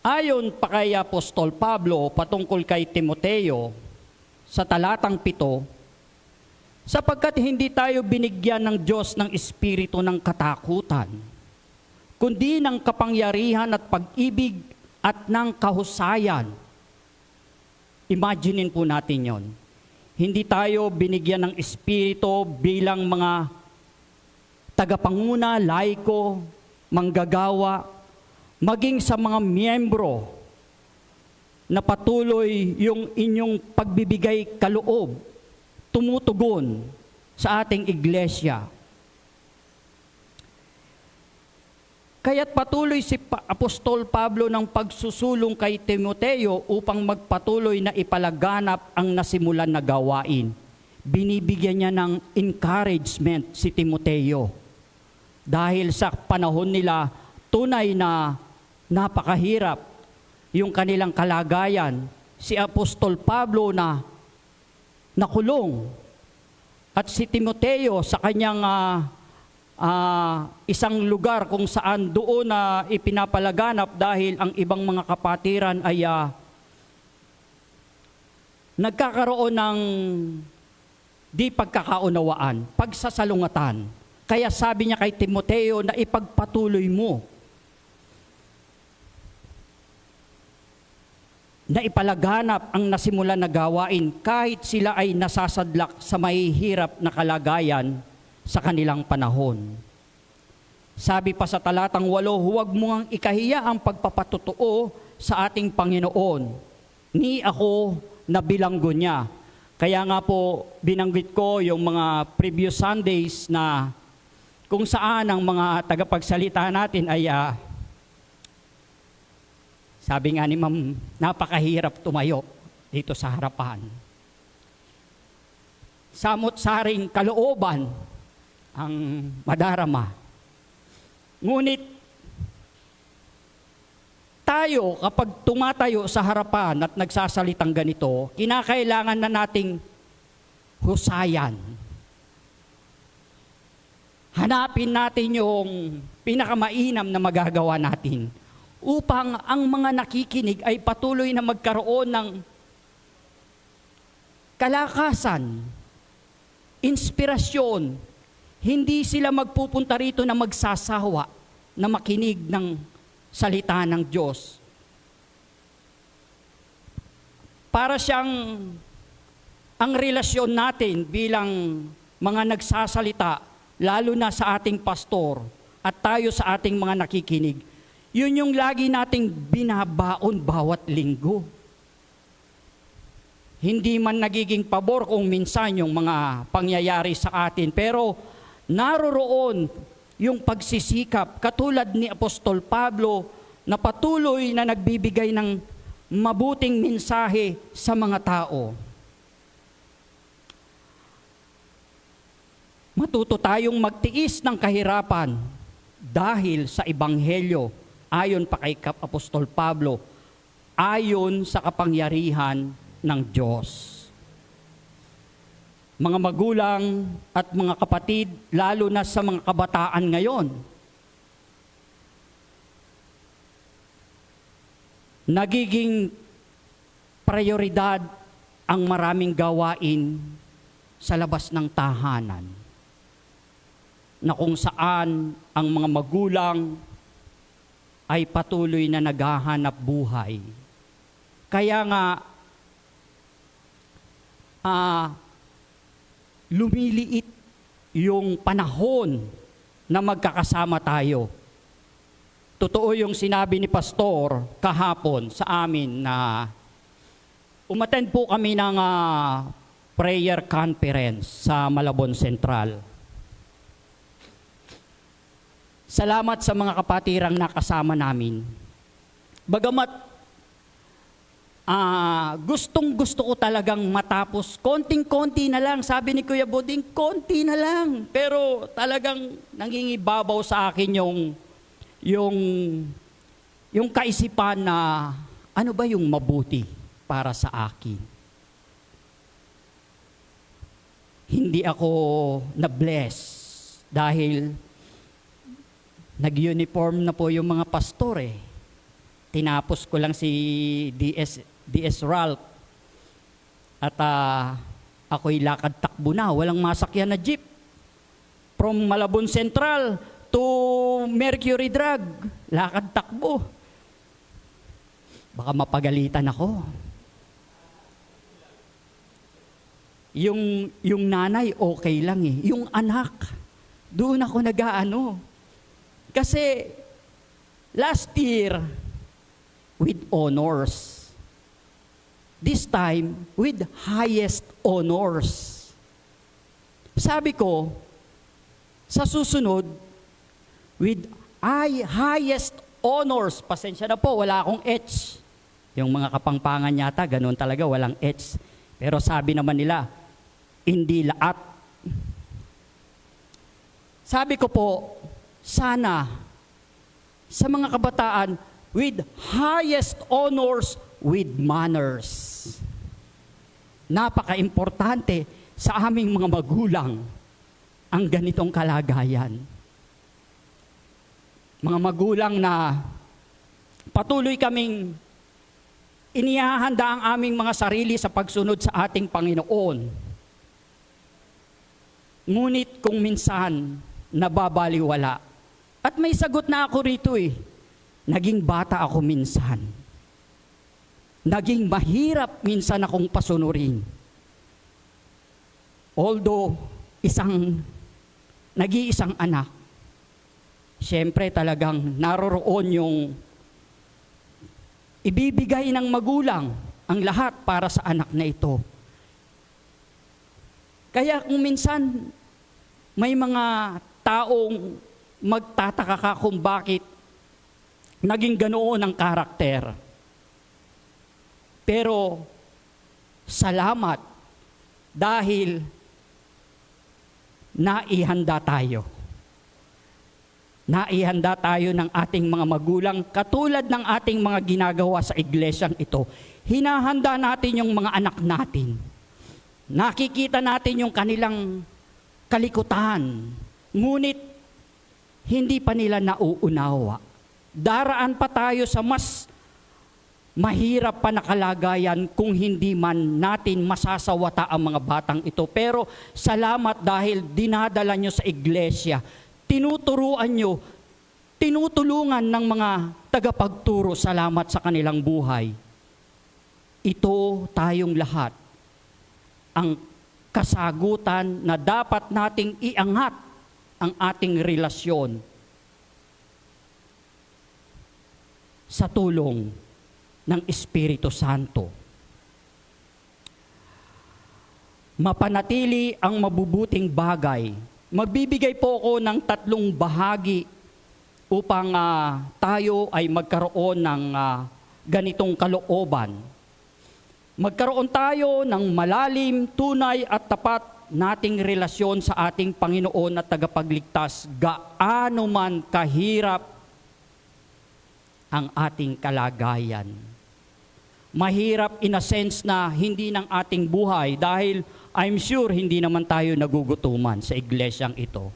ayon pa kay Apostol Pablo patungkol kay Timoteo sa talatang 7, sapagkat hindi tayo binigyan ng Diyos ng espiritu ng katakutan, kundi ng kapangyarihan at pag-ibig at ng kahusayan. Imaginein po natin yon. Hindi tayo binigyan ng espiritu bilang mga tagapanguna, laiko, manggagawa, maging sa mga miyembro na patuloy yung inyong pagbibigay kaloob, tumutugon sa ating iglesia. Kaya't patuloy si Apostol Pablo ng pagsusulong kay Timoteo upang magpatuloy na ipalaganap ang nasimulan na gawain. Binibigyan niya ng encouragement si Timoteo. Dahil sa panahon nila, tunay na napakahirap yung kanilang kalagayan. Si Apostol Pablo na nakulong at si Timoteo sa kanyang isang lugar kung saan doon na ipinapalaganap dahil ang ibang mga kapatiran ay nagkakaroon ng di pagkakaunawaan, pagsasalungatan. Kaya sabi niya kay Timoteo na ipagpatuloy mo, na ipalaganap ang nasimulan na gawain kahit sila ay nasasadlak sa mahihirap na kalagayan sa kanilang panahon. Sabi pa sa talatang 8, huwag mo ang ikahiya ang pagpapatotoo sa ating Panginoon. Ni ako na bilanggo niya. Kaya nga po binanggit ko yung mga previous Sundays na kung saan ang mga tagapagsalita natin ay sabi nga ni Ma'am, napakahirap tumayo dito sa harapan. Samot-saring kalooban ang madarama. Ngunit tayo kapag tumatayo sa harapan at nagsasalitang ganito, kinakailangan na nating husayan. Hanapin natin yung pinakamainam na magagawa natin upang ang mga nakikinig ay patuloy na magkaroon ng kalakasan, inspirasyon. Hindi sila magpupunta rito na magsasawa na makinig ng salita ng Diyos. Para siyang ang relasyon natin bilang mga nagsasalita, lalo na sa ating pastor at tayo sa ating mga nakikinig, yun yung lagi nating binabaon bawat linggo. Hindi man nagiging pabor kung minsan yung mga pangyayari sa atin, pero naroroon yung pagsisikap, katulad ni Apostol Pablo na patuloy na nagbibigay ng mabuting mensahe sa mga tao. Matuto tayong magtiis ng kahirapan dahil sa Ebanghelyo, ayon pa kay Apostol Pablo, ayon sa kapangyarihan ng Diyos. Mga magulang at mga kapatid, lalo na sa mga kabataan ngayon, nagiging prioridad ang maraming gawain sa labas ng tahanan, na kung saan ang mga magulang ay patuloy na naghahanap buhay. Kaya nga, lumiliit yung panahon na magkakasama tayo. Totoo yung sinabi ni Pastor kahapon sa amin na umattend po kami ng prayer conference sa Malabon Central. Salamat sa mga kapatirang nakasama namin. Bagamat gustong-gusto ko talagang matapos, konting-konti na lang. Sabi ni Kuya Boding, konti na lang. Pero talagang nangingibabaw sa akin yung yung, yung kaisipan na ano ba yung mabuti para sa akin. Hindi ako na-bless dahil nag-uniform na po yung mga pastor eh. Tinapos ko lang si DS Ralph at ako'y lakad-takbo na, walang masakyan na jeep. From Malabon Central to Mercury Drug, lakad-takbo. Baka mapagalitan ako. Yung nanay, okay lang eh. Yung anak, doon ako nag-aano. Kasi last year, with honors. This time, with highest honors. Sabi ko, sa susunod, with highest honors. Pasensya na po, wala akong H. Yung mga kapangpangan yata, ganun talaga, walang H. Pero sabi naman nila, hindi lahat. Sabi ko po, sana sa mga kabataan, with highest honors, with manners. Napaka-importante sa aming mga magulang ang ganitong kalagayan. Mga magulang na patuloy kaming inihahanda ang aming mga sarili sa pagsunod sa ating Panginoon. Ngunit kung minsan nababaliwala. At may sagot na ako rito eh. Naging bata ako minsan. Naging mahirap minsan akong pasunurin. Although, nag-iisang anak, siyempre talagang naroroon yung ibibigay ng magulang ang lahat para sa anak na ito. Kaya kung minsan may mga taong magtataka ka kung bakit naging ganoon ang karakter. Pero salamat dahil naihanda tayo. Naihanda tayo ng ating mga magulang katulad ng ating mga ginagawa sa iglesyang ito. Hinahanda natin yung mga anak natin. Nakikita natin yung kanilang kalikutan. Ngunit hindi pa nila nauunawa. Daraan pa tayo sa mas mahirap pa na kalagayan kung hindi man natin masasawata ang mga batang ito. Pero salamat dahil dinadala nyo sa iglesia. Tinuturuan nyo, tinutulungan ng mga tagapagturo. Salamat sa kanilang buhay. Ito tayong lahat. Ang kasagutan na dapat nating iangat ang ating relasyon sa tulong ng Espiritu Santo. Mapanatili ang mabubuting bagay. Magbibigay po ako ng 3 bahagi upang tayo ay magkaroon ng ganitong kalooban. Magkaroon tayo ng malalim, tunay at tapat nating relasyon sa ating Panginoon at tagapagligtas, gaano man kahirap ang ating kalagayan. Mahirap in a sense na hindi ng ating buhay dahil I'm sure hindi naman tayo nagugutuman sa iglesyang ito.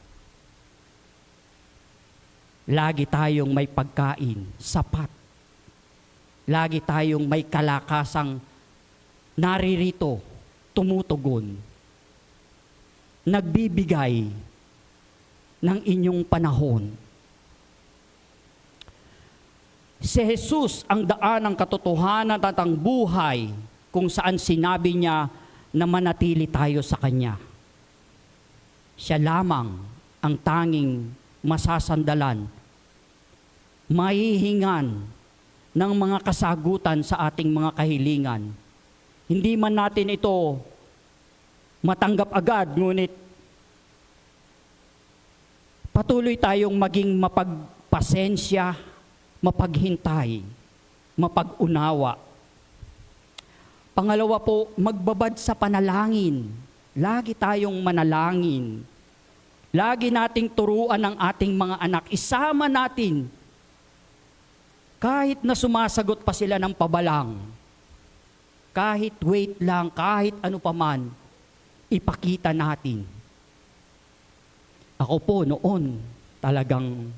Lagi tayong may pagkain, sapat. Lagi tayong may kalakasang naririto, tumutugon. Nagbibigay ng inyong panahon. Si Jesus ang daan ng katotohanan at ang buhay kung saan sinabi niya na manatili tayo sa Kanya. Siya lamang ang tanging masasandalan, mahihingan ng mga kasagutan sa ating mga kahilingan. Hindi man natin ito matanggap agad, ngunit patuloy tayong maging mapagpasensya, mapaghintay, mapagunawa. Pangalawa po, magbabad sa panalangin. Lagi tayong manalangin. Lagi nating turuan ang ating mga anak. Isama natin Kahit na sumasagot pa sila ng pabalang, kahit wait lang, kahit ano paman, ipakita natin. Ako po noon, talagang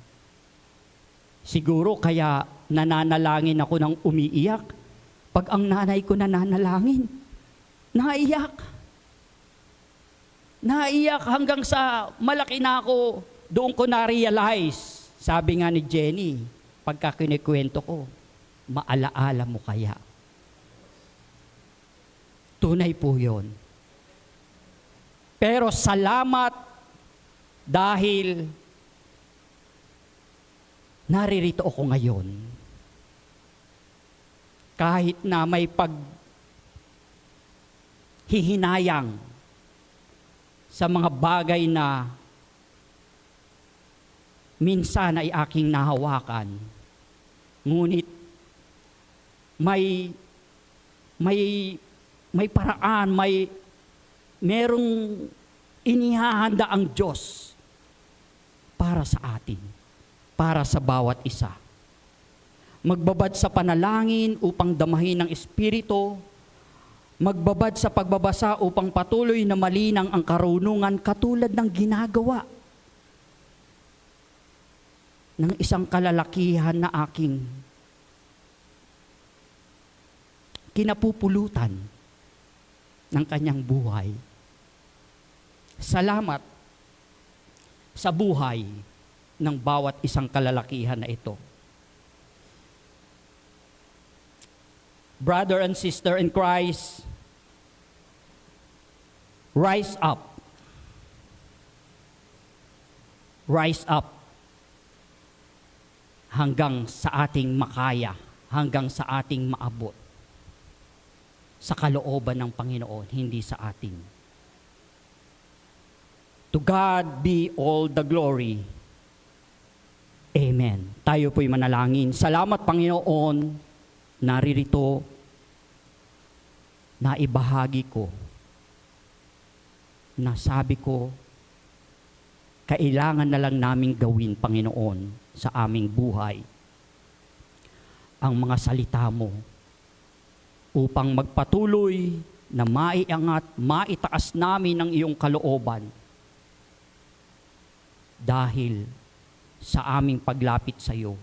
siguro kaya nananalangin ako ng umiiyak. Pag ang nanay ko nananalangin, naiyak. Naiyak hanggang sa malaki na ako, doon ko na-realize. Sabi nga ni Jenny, pagka kinikwento ko, maalaala mo kaya? Tunay po yun. Pero salamat dahil naririto ako ngayon. Kahit na may paghihinayang sa mga bagay na minsan ay aking nahawakan, ngunit may paraan, merong inihahanda ang Diyos para sa atin, para sa bawat isa. Magbabad sa panalangin upang damahin ng Espiritu, magbabad sa pagbabasa upang patuloy na malinang ang karunungan katulad ng ginagawa ng isang kalalakihan na aking kinapupulutan ng kanyang buhay. Salamat sa buhay ng bawat isang kalalakihan na ito. Brother and sister in Christ, rise up. Rise up hanggang sa ating makaya, hanggang sa ating maabot. Sa kalooban ng Panginoon, hindi sa atin. To God be all the glory. Amen. Tayo po'y manalangin. Salamat, Panginoon, naririto na ibahagi ko, na sabi ko, kailangan na lang naming gawin, Panginoon, sa aming buhay ang mga salita mo upang magpatuloy na maiangat, maitaas namin ang iyong kalooban dahil sa aming paglapit sa iyo.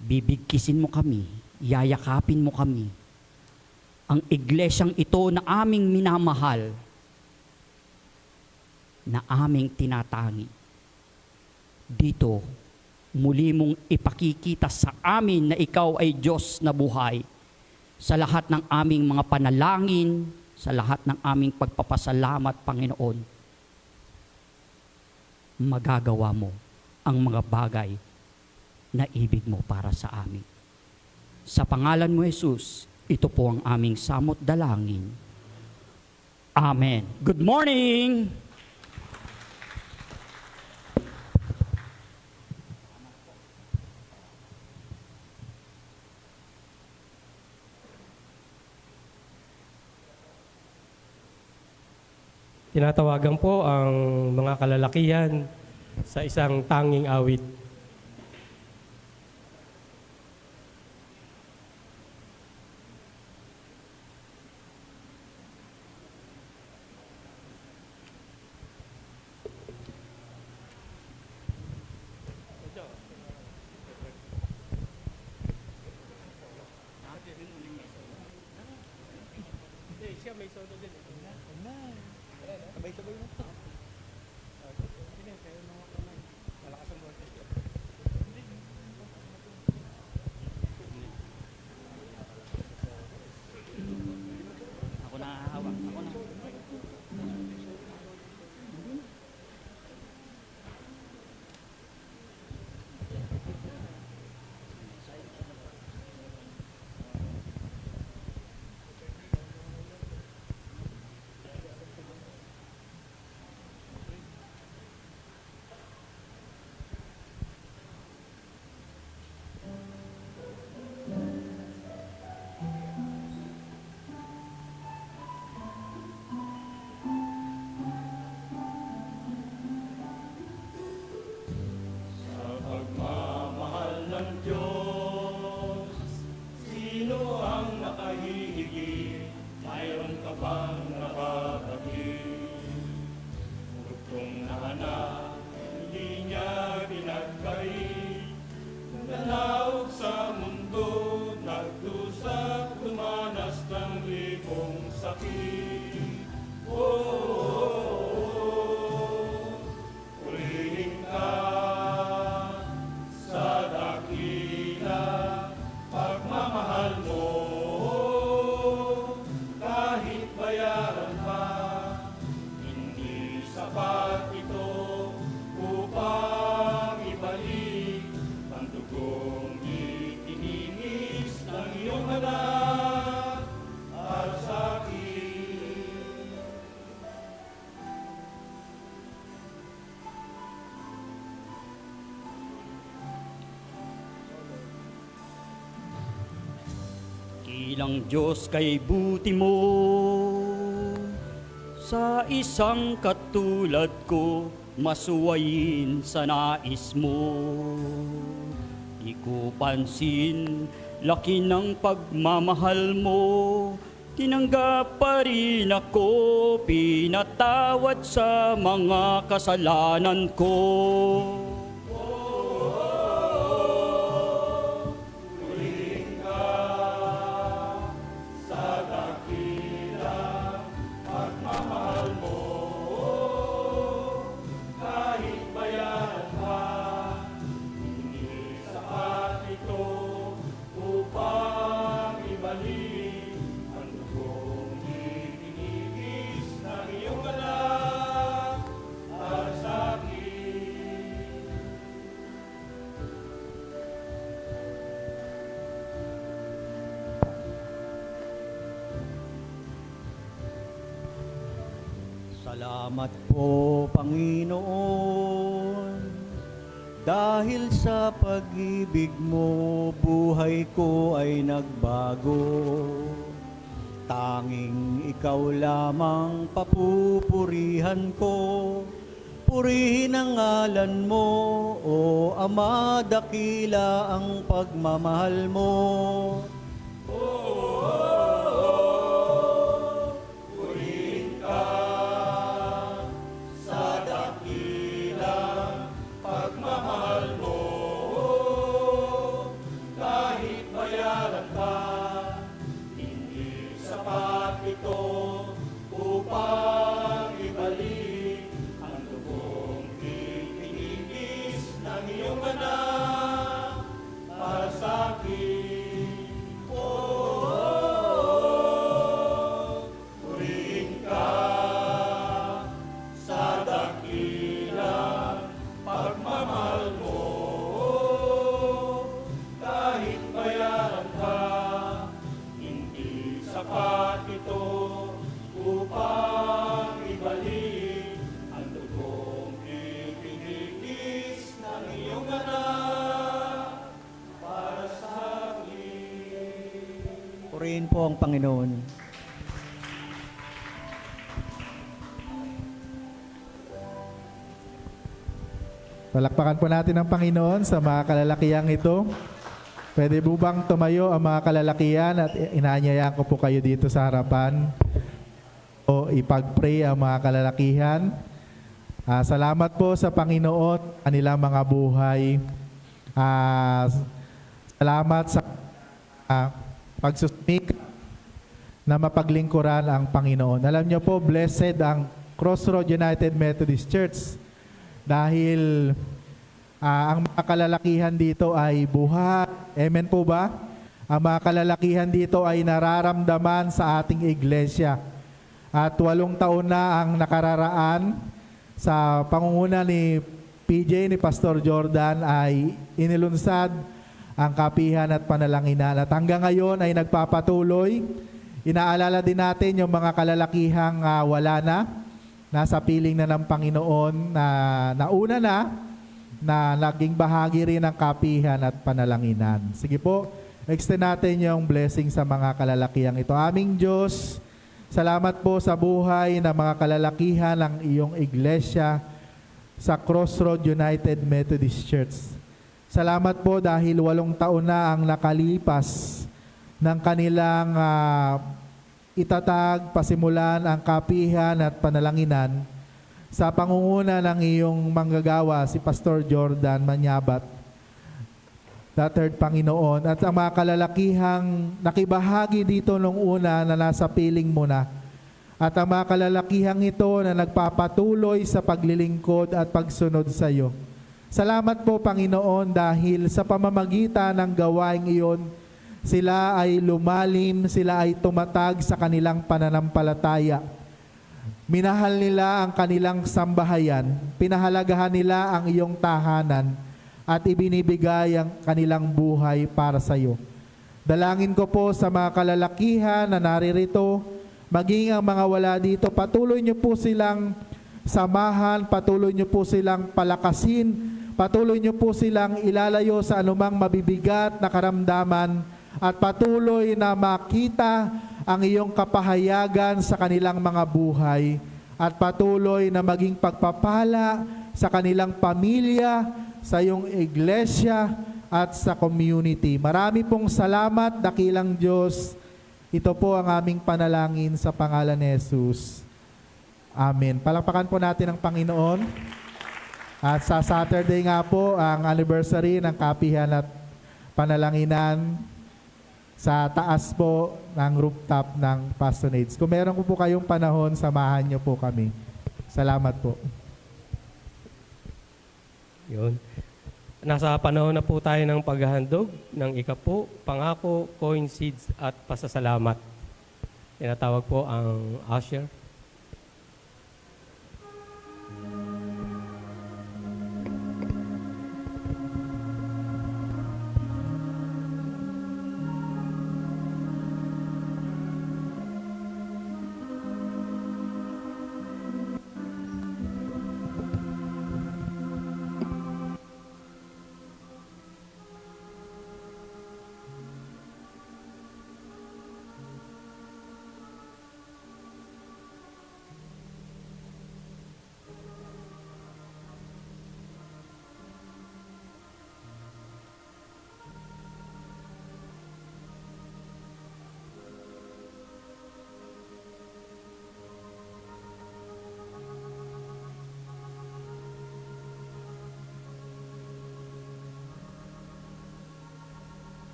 Bibigkisin mo kami, yayakapin mo kami. Ang iglesyang ito na aming minamahal, na aming tinatangi. Dito, muli mong ipakikita sa amin na ikaw ay Diyos na buhay. Sa lahat ng aming mga panalangin, sa lahat ng aming pagpapasalamat, Panginoon, magagawa mo ang mga bagay na ibig mo para sa amin. Sa pangalan mo, Jesus, ito po ang aming samot dalangin. Amen. Good morning! Tinatawagan po ang mga kalalakihan sa isang tanging awit. Ako na hawak. Ako na. Bilang Diyos kay buti mo, sa isang katulad ko, masuwayin sa nais mo. Di ko pansin, laki ng pagmamahal mo, tinanggap pa rin ako, pinatawad sa mga kasalanan ko. Salamat po, Panginoon, dahil sa pag-ibig mo, buhay ko ay nagbago. Tanging ikaw lamang papupurihan ko, purihin ang ngalan mo, o Ama, dakila ang pagmamahal mo. Purihin po ang Panginoon. Palakpakan po natin ang Panginoon sa mga kalalakihang ito. Pwede po bang tumayo ang mga kalalakihan at inaanyayahan ko po kayo dito sa harapan o ipag-pray ang mga kalalakihan. Salamat po sa Panginoon, kanilang mga buhay. Salamat sa pagsusumikap na mapaglingkuran ang Panginoon. Alam niyo po, blessed ang Crossroad United Methodist Church dahil ang mga kalalakihan dito ay buhay. Amen po ba? Ang mga kalalakihan dito ay nararamdaman sa ating iglesia. At 8 taon na ang nakararaan sa pangunguna ni PJ, ni Pastor Jordan, ay inilunsad ang kapihan at panalanginan. At hanggang ngayon ay nagpapatuloy. Inaalala din natin yung mga kalalakihang wala na, nasa piling na ng Panginoon, na nauna na naging bahagi rin ng kapihan at panalanginan. Sige po, extend natin yung blessing sa mga kalalakihang ito. Aming Diyos, salamat po sa buhay ng mga kalalakihan ng iyong iglesia sa Crossroad United Methodist Church. Salamat po dahil 8 taon na ang nakalipas ng kanilang itatag, pasimulan ang kapihan at panalanginan sa pangunguna ng iyong manggagawa, si Pastor Jordan Manyabat, the third Panginoon, at ang mga kalalakihang nakibahagi dito nung una na nasa piling mo na, at ang mga kalalakihang ito na nagpapatuloy sa paglilingkod at pagsunod sa iyo. Salamat po, Panginoon, dahil sa pamamagitan ng gawaing iyon, sila ay lumalim, sila ay tumatag sa kanilang pananampalataya. Minahal nila ang kanilang sambahayan, pinahalagahan nila ang iyong tahanan, at ibinibigay ang kanilang buhay para sa iyo. Dalangin ko po sa mga kalalakihan na naririto, maging ang mga wala dito, patuloy niyo po silang samahan, patuloy niyo po silang palakasin, patuloy niyo po silang ilalayo sa anumang mabibigat na karamdaman at patuloy na makita ang iyong kapahayagan sa kanilang mga buhay at patuloy na maging pagpapala sa kanilang pamilya, sa iyong iglesia at sa community. Marami pong salamat, dakilang Diyos. Ito po ang aming panalangin sa pangalan ni Jesus. Amen. Palakpakan po natin ang Panginoon. At sa Saturday nga po, ang anniversary ng Kapihan at Panalanginan sa taas po ng rooftop ng Pastonades. Kung meron po kayong panahon, samahan niyo po kami. Salamat po. Yun. Nasa panahon na po tayo ng paghahandog ng ikapo, pangako, coin seeds at pasasalamat. Tinatawag po ang usher.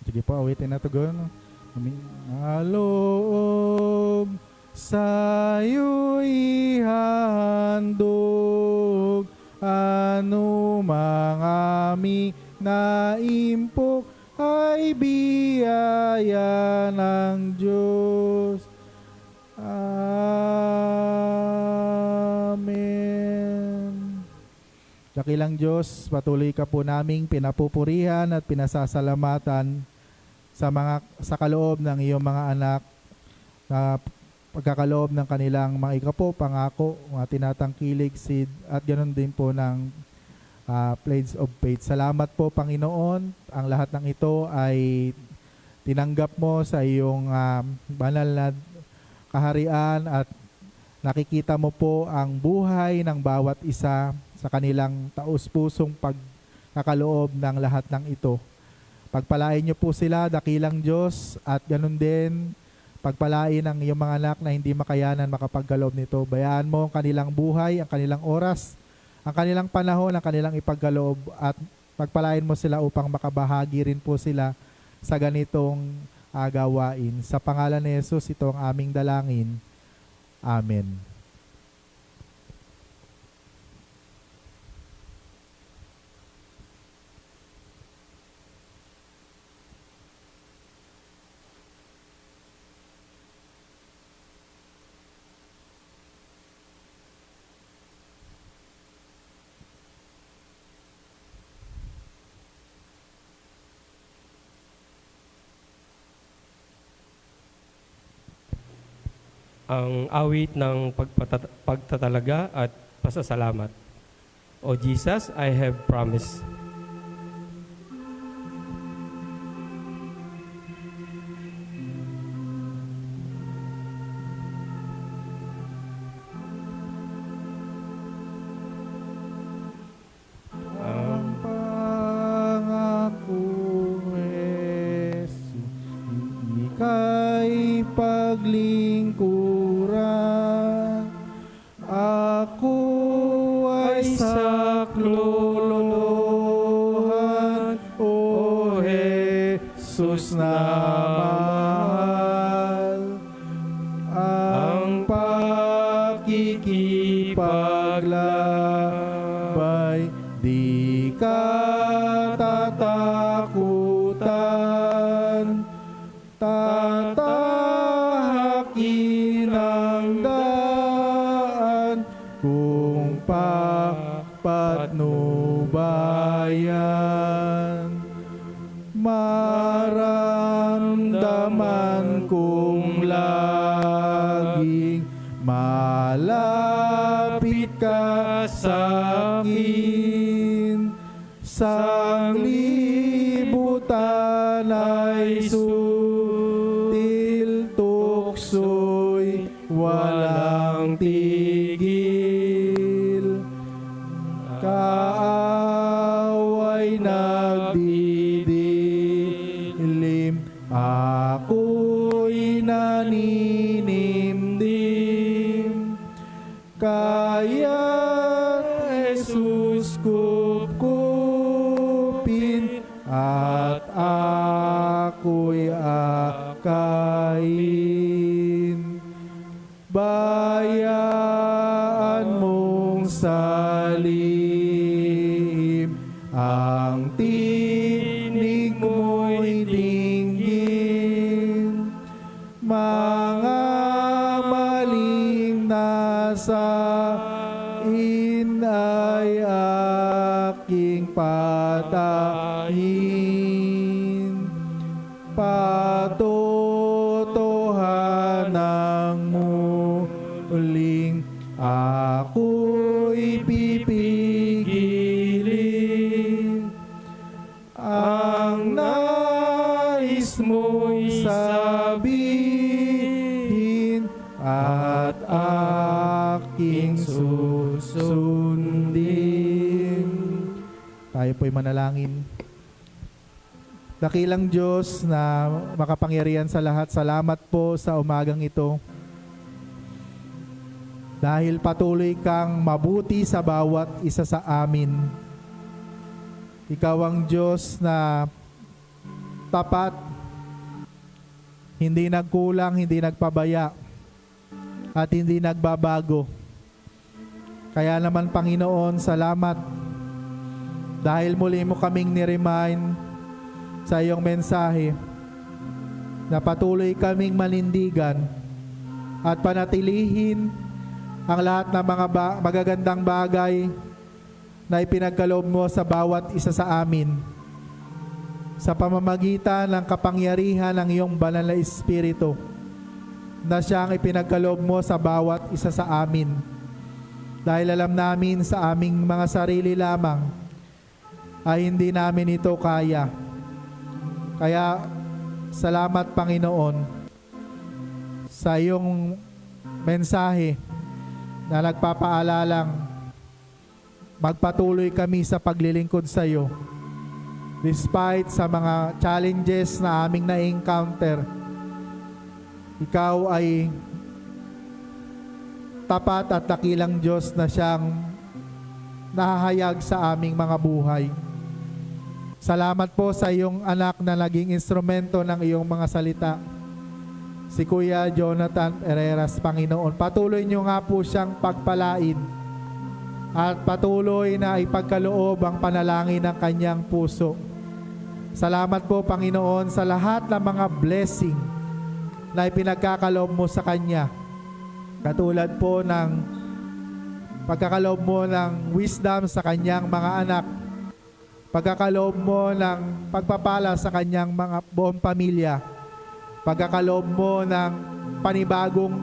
Sige po, awitin na to gano'n. Aloob sa'yo ihandog anumang aming naimpok ay biyaya ng Diyos. Amen. Dakilang Diyos, patuloy ka po naming pinapupurihan at pinasasalamatan sa kaloob ng iyong mga anak na pagkakaloob ng kanilang mga ikapo, pangako, mga tinatangkilig, seed, at ganoon din po ng Pledge of Faith. Salamat po, Panginoon. Ang lahat ng ito ay tinanggap mo sa iyong banal na kaharian at nakikita mo po ang buhay ng bawat isa sa kanilang taus-pusong pagkakaloob ng lahat ng ito. Pagpalain niyo po sila, dakilang Diyos, at ganun din, pagpalain ang iyong mga anak na hindi makayanan makapagkaloob nito. Bayaan mo ang kanilang buhay, ang kanilang oras, ang kanilang panahon, ang kanilang ipagkaloob, at pagpalain mo sila upang makabahagi rin po sila sa ganitong gawain. Sa pangalan ni Jesus, ito ang aming dalangin. Amen. Ang awit ng pagtatalaga at pasasalamat. O Jesus, I have promised. Ang pangakong Yesu, ika'y paglingkuran. Ako ay saklolohan, O Jesus. Jesus na mahal, ang pakikipaglabay, di ka tatakutan, tatahakin ang daan kung papatnubayan. Maramdaman kong laging malapit ka sa akin, sanglibutan ay sutil, tukso'y walang tigil, kaaway nagdidilim, ako'y naninimdim, kaya Jesus kupkupin at ako'y akayin. Bayaan mong salim, ang tinig mo'y dinggin, mga maling nasa ay aking patayin. Patotohanan muling ako'y pipigilin, ang nais mo'y sabihin at aking susundin. Tayo po'y manalangin. Dakilang Diyos na makapangyarihan sa lahat, salamat po sa umagang ito. Dahil patuloy kang mabuti sa bawat isa sa amin. Ikaw ang Diyos na tapat, hindi nagkulang, hindi nagpabaya, at hindi nagbabago. Kaya naman, Panginoon, salamat dahil muli mo kaming niremind sa iyong mensahe na patuloy kaming manindigan at panatilihin ang lahat ng mga magagandang bagay na ipinagkaloob mo sa bawat isa sa amin sa pamamagitan ng kapangyarihan ng iyong banal na Espiritu na siyang ipinagkaloob mo sa bawat isa sa amin. Dahil alam namin sa aming mga sarili lamang ay hindi namin ito kaya. Kaya salamat, Panginoon, sa iyong mensahe na nagpapaalalang magpatuloy kami sa paglilingkod sa iyo despite sa mga challenges na aming na-encounter. Ikaw ay tapat at dakilang Diyos na siyang nahahayag sa aming mga buhay. Salamat po sa iyong anak na naging instrumento ng iyong mga salita, si Kuya Jonathan Herreras, Panginoon. Patuloy niyo nga po siyang pagpalain at patuloy na ipagkaloob ang panalangin ng kanyang puso. Salamat po, Panginoon, sa lahat ng mga blessing na ipinagkakaloob mo sa kanya. Katulad po ng pagkakaloob mo ng wisdom sa kanyang mga anak, pagkakaloob mo ng pagpapala sa kanyang mga buong pamilya, pagkakaloob mo ng panibagong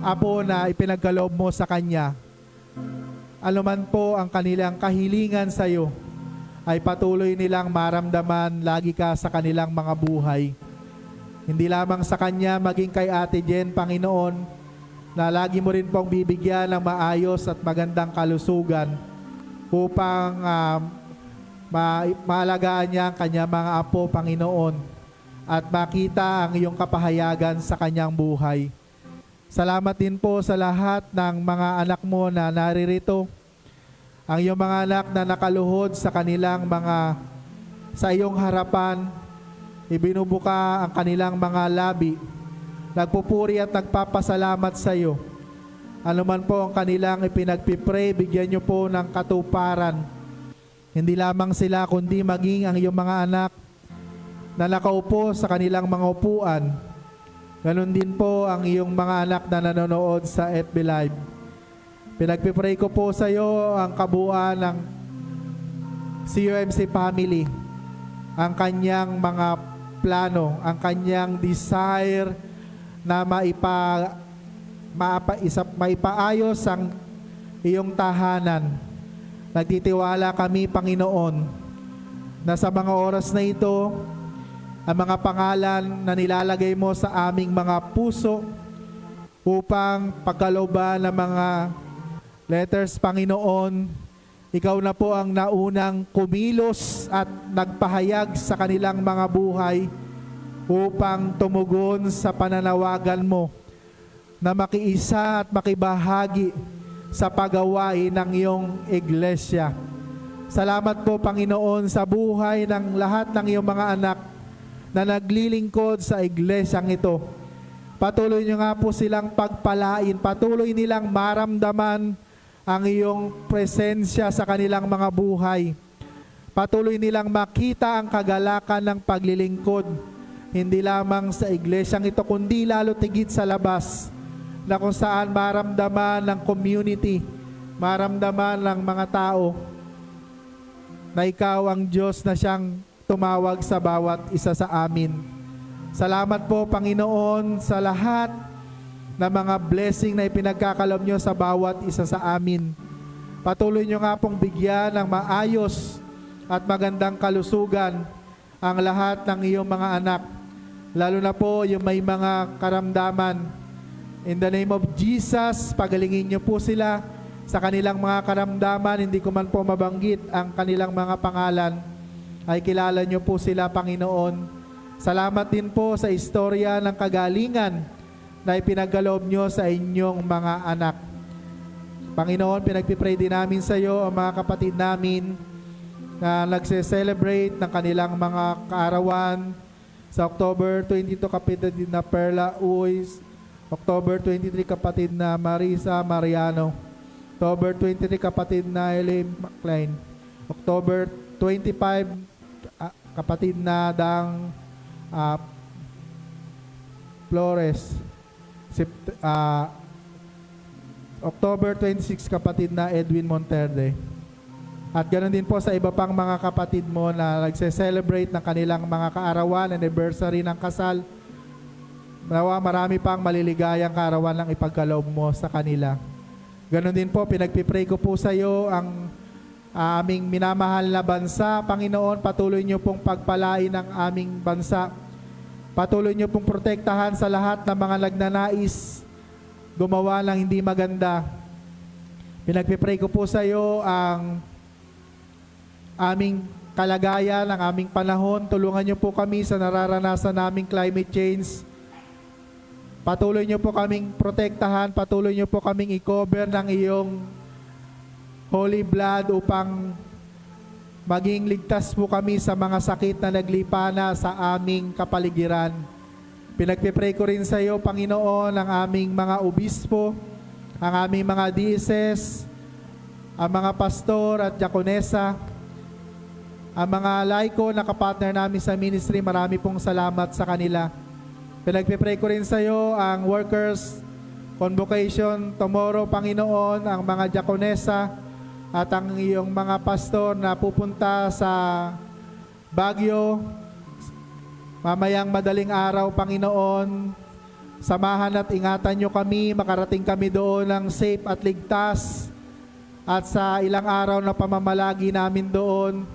apo na ipinagkaloob mo sa kanya. Anuman po ang kanilang kahilingan sa iyo, ay patuloy nilang maramdaman lagi ka sa kanilang mga buhay. Hindi lamang sa kanya, maging kay Ate Jen, Panginoon, na lagi mo rin pong bibigyan ng maayos at magandang kalusugan upang maalagaan niya ang kanyang mga apo, Panginoon, at makita ang iyong kapahayagan sa kanyang buhay. Salamat din po sa lahat ng mga anak mo na naririto, ang iyong mga anak na nakaluhod sa kanilang sa iyong harapan, ibinubuka ang kanilang mga labi, nagpupuri at nagpapasalamat sa iyo. Ano man po ang kanilang ipinagpipray, bigyan niyo po ng katuparan. Hindi lamang sila, kundi maging ang iyong mga anak na nakaupo sa kanilang mga upuan. Ganon din po ang iyong mga anak na nanonood sa FB Live. Pinagpipray ko po sa iyo ang kabuuan ng CUMC family, ang kanyang mga plano, ang kanyang desire na maipaayos ang iyong tahanan. Nagtitiwala kami, Panginoon, na sa mga oras na ito, ang mga pangalan na nilalagay mo sa aming mga puso upang pagkalooban ng mga letters, Panginoon, ikaw na po ang naunang kumilos at nagpahayag sa kanilang mga buhay upang tumugon sa pananawagan mo na makiisa at makibahagi sa paggawain ng iyong iglesia. Salamat po, Panginoon, sa buhay ng lahat ng iyong mga anak na naglilingkod sa iglesyang ito. Patuloy niyo nga po silang pagpalain, patuloy nilang maramdaman ang iyong presensya sa kanilang mga buhay. Patuloy nilang makita ang kagalakan ng paglilingkod, hindi lamang sa iglesyang ito, kundi lalo tigit sa labas, na kung saan maramdaman ng community, maramdaman ng mga tao na ikaw ang Diyos na siyang tumawag sa bawat isa sa amin. Salamat po, Panginoon, sa lahat na mga blessing na ipinagkakalob nyo sa bawat isa sa amin. Patuloy nyo nga pong bigyan ng maayos at magandang kalusugan ang lahat ng iyong mga anak, lalo na po yung may mga karamdaman. In the name of Jesus, pagalingin nyo po sila sa kanilang mga karamdaman. Hindi ko man po mabanggit ang kanilang mga pangalan, ay kilala nyo po sila, Panginoon. Salamat din po sa istorya ng kagalingan na ipinagkaloob nyo sa inyong mga anak. Panginoon, pinagpipray din namin sa iyo ang mga kapatid namin na nagse-celebrate ng kanilang mga kaarawan. Sa October 22, kapatid na Perla Uys. October 23, kapatid na Marisa Mariano. October 23, kapatid na Elaine McLean. October 25, kapatid na Dang Flores. October 26, kapatid na Edwin Monterde. At ganoon din po sa iba pang mga kapatid mo na nagse-celebrate ng kanilang mga kaarawan, anniversary ng kasal. Nawa marami pang maliligayang kaarawan ng ipagkaloob mo sa kanila. Ganoon din po, pinagpipray ko po sa iyo ang aming minamahal na bansa. Panginoon, patuloy niyo pong pagpalain ang aming bansa. Patuloy niyo pong protektahan sa lahat ng mga nagnanais gumawa ng hindi maganda. Pinagpipray ko po sa iyo ang aming kalagayan, ang aming panahon. Tulungan niyo po kami sa nararanasan naming climate change. Patuloy niyo po kaming protektahan, patuloy niyo po kaming i-cover ng iyong holy blood upang maging ligtas po kami sa mga sakit na naglipana sa aming kapaligiran. Pinagpipray ko rin sa iyo, Panginoon, ang aming mga obispo, ang aming mga DSS, ang mga pastor at diakonesa, ang mga laiko na kapartner namin sa ministry. Marami pong salamat sa kanila. Pinagpipray ko rin sa iyo ang workers convocation tomorrow, Panginoon, ang mga diakonesa at ang iyong mga pastor na pupunta sa Baguio mamayang madaling araw, Panginoon. Samahan at ingatan niyo kami, makarating kami doon ng safe at ligtas. At sa ilang araw na pamamalagi namin doon,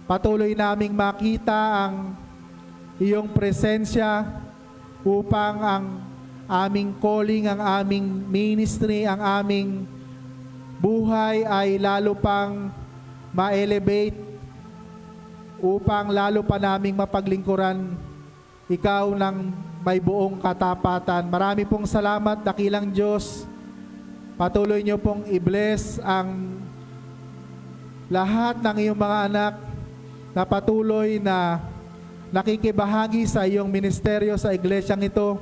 patuloy naming makita ang iyong presensya upang ang aming calling, ang aming ministry, ang aming buhay ay lalo pang ma-elevate upang lalo pa naming mapaglingkuran ikaw ng may buong katapatan. Marami pong salamat, dakilang Diyos. Patuloy niyo pong i-bless ang lahat ng iyong mga anak na patuloy na nakikibahagi sa iyong ministeryo sa iglesyang ito,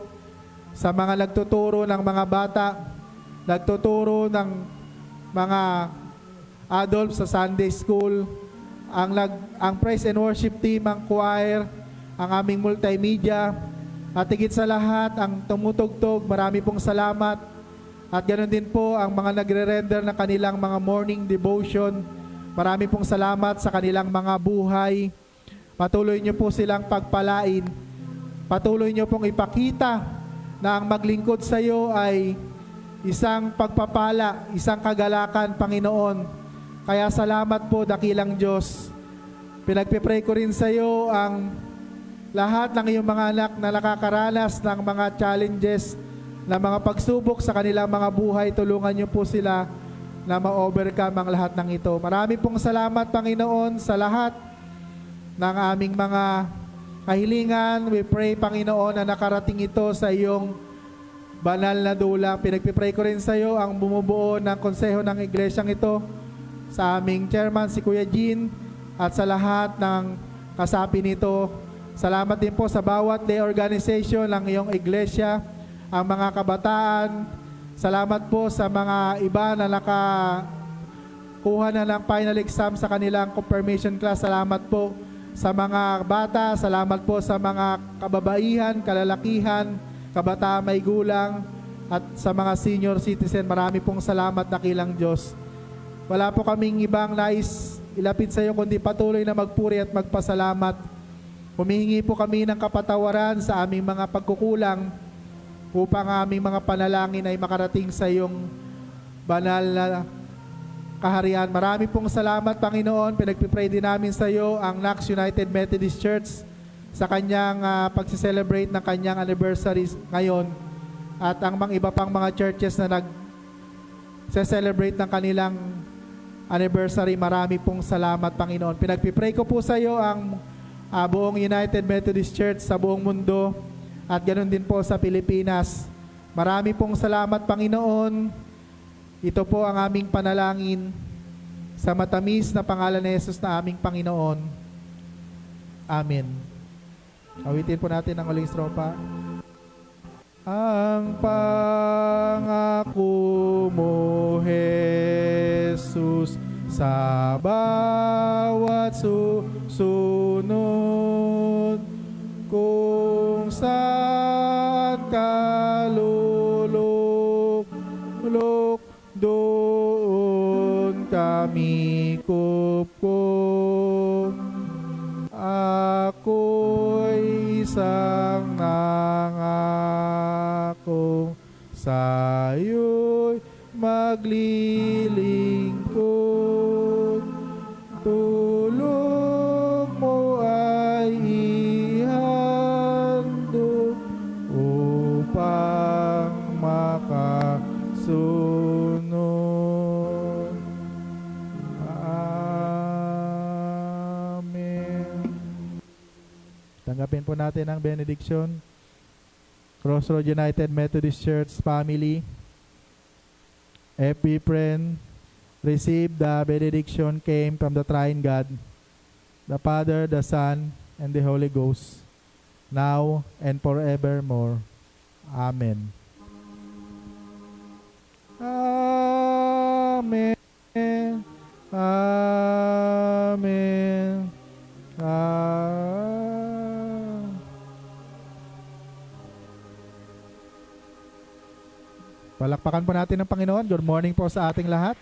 sa mga nagtuturo ng mga bata, nagtuturo ng mga adults sa Sunday School, ang praise and worship team, ang choir, ang aming multimedia, at higit sa lahat, ang tumutugtog, marami pong salamat. At ganoon din po ang mga nagre-render ng kanilang mga morning devotion. Marami pong salamat sa kanilang mga buhay. Patuloy niyo po silang pagpalain. Patuloy niyo pong ipakita na ang maglingkod sa iyo ay isang pagpapala, isang kagalakan, Panginoon. Kaya salamat po, dakilang Diyos. Pinagpipray ko rin sa iyo ang lahat ng iyong mga anak na nakakaranas ng mga challenges, na mga pagsubok sa kanilang mga buhay. Tulungan niyo po sila na ma-overcome ang lahat ng ito. Marami pong salamat, Panginoon, sa lahat ng aming mga kahilingan. We pray, Panginoon, na nakarating ito sa iyong banal na dula. Pinagpipray ko rin sa iyo ang bumubuo ng konseho ng iglesyang ito, sa aming chairman, si Kuya Jean, at sa lahat ng kasapi nito. Salamat din po sa bawat day organization ng iyong iglesia, ang mga kabataan. Salamat po sa mga iba na nakakuha na ng final exam sa kanilang confirmation class. Salamat po sa mga bata. Salamat po sa mga kababaihan, kalalakihan, kabataan may gulang, at sa mga senior citizen. Marami pong salamat, dakilang Diyos. Wala po kaming ibang nais ilapit sa iyo kundi patuloy na magpuri at magpasalamat. Humihingi po kami ng kapatawaran sa aming mga pagkukulang, upang aming mga panalangin ay makarating sa iyong banal na kaharian. Marami pong salamat, Panginoon. Pinagpipray din namin sa iyo ang Knox United Methodist Church sa kanyang pag-celebrate ng kanyang anniversary ngayon, at ang mga iba pang mga churches na nag-celebrate ng kanilang anniversary. Marami pong salamat, Panginoon. Pinagpipray ko po sa iyo ang buong United Methodist Church sa buong mundo, at ganoon din po sa Pilipinas. Marami pong salamat, Panginoon. Ito po ang aming panalangin sa matamis na pangalan ni Jesus na aming Panginoon. Amen. Awitin po natin ang uling stropa. Ang pangako mo, Jesus, sa bawat susunod, kung saan ka lulok, doon kami kupkup. Ako'y isang nangako, sa'yo'y maglilingkod. Tulong mo ay ihandog upang makasunod. Amen. Tanggapin po natin ang benediction. Crossroad United Methodist Church family, every friend, receive the benediction came from the Triune God, the Father, the Son, and the Holy Ghost, now and forevermore. Amen. Amen. Amen. Amen. Palakpakan po natin ang Panginoon. Good morning po sa ating lahat.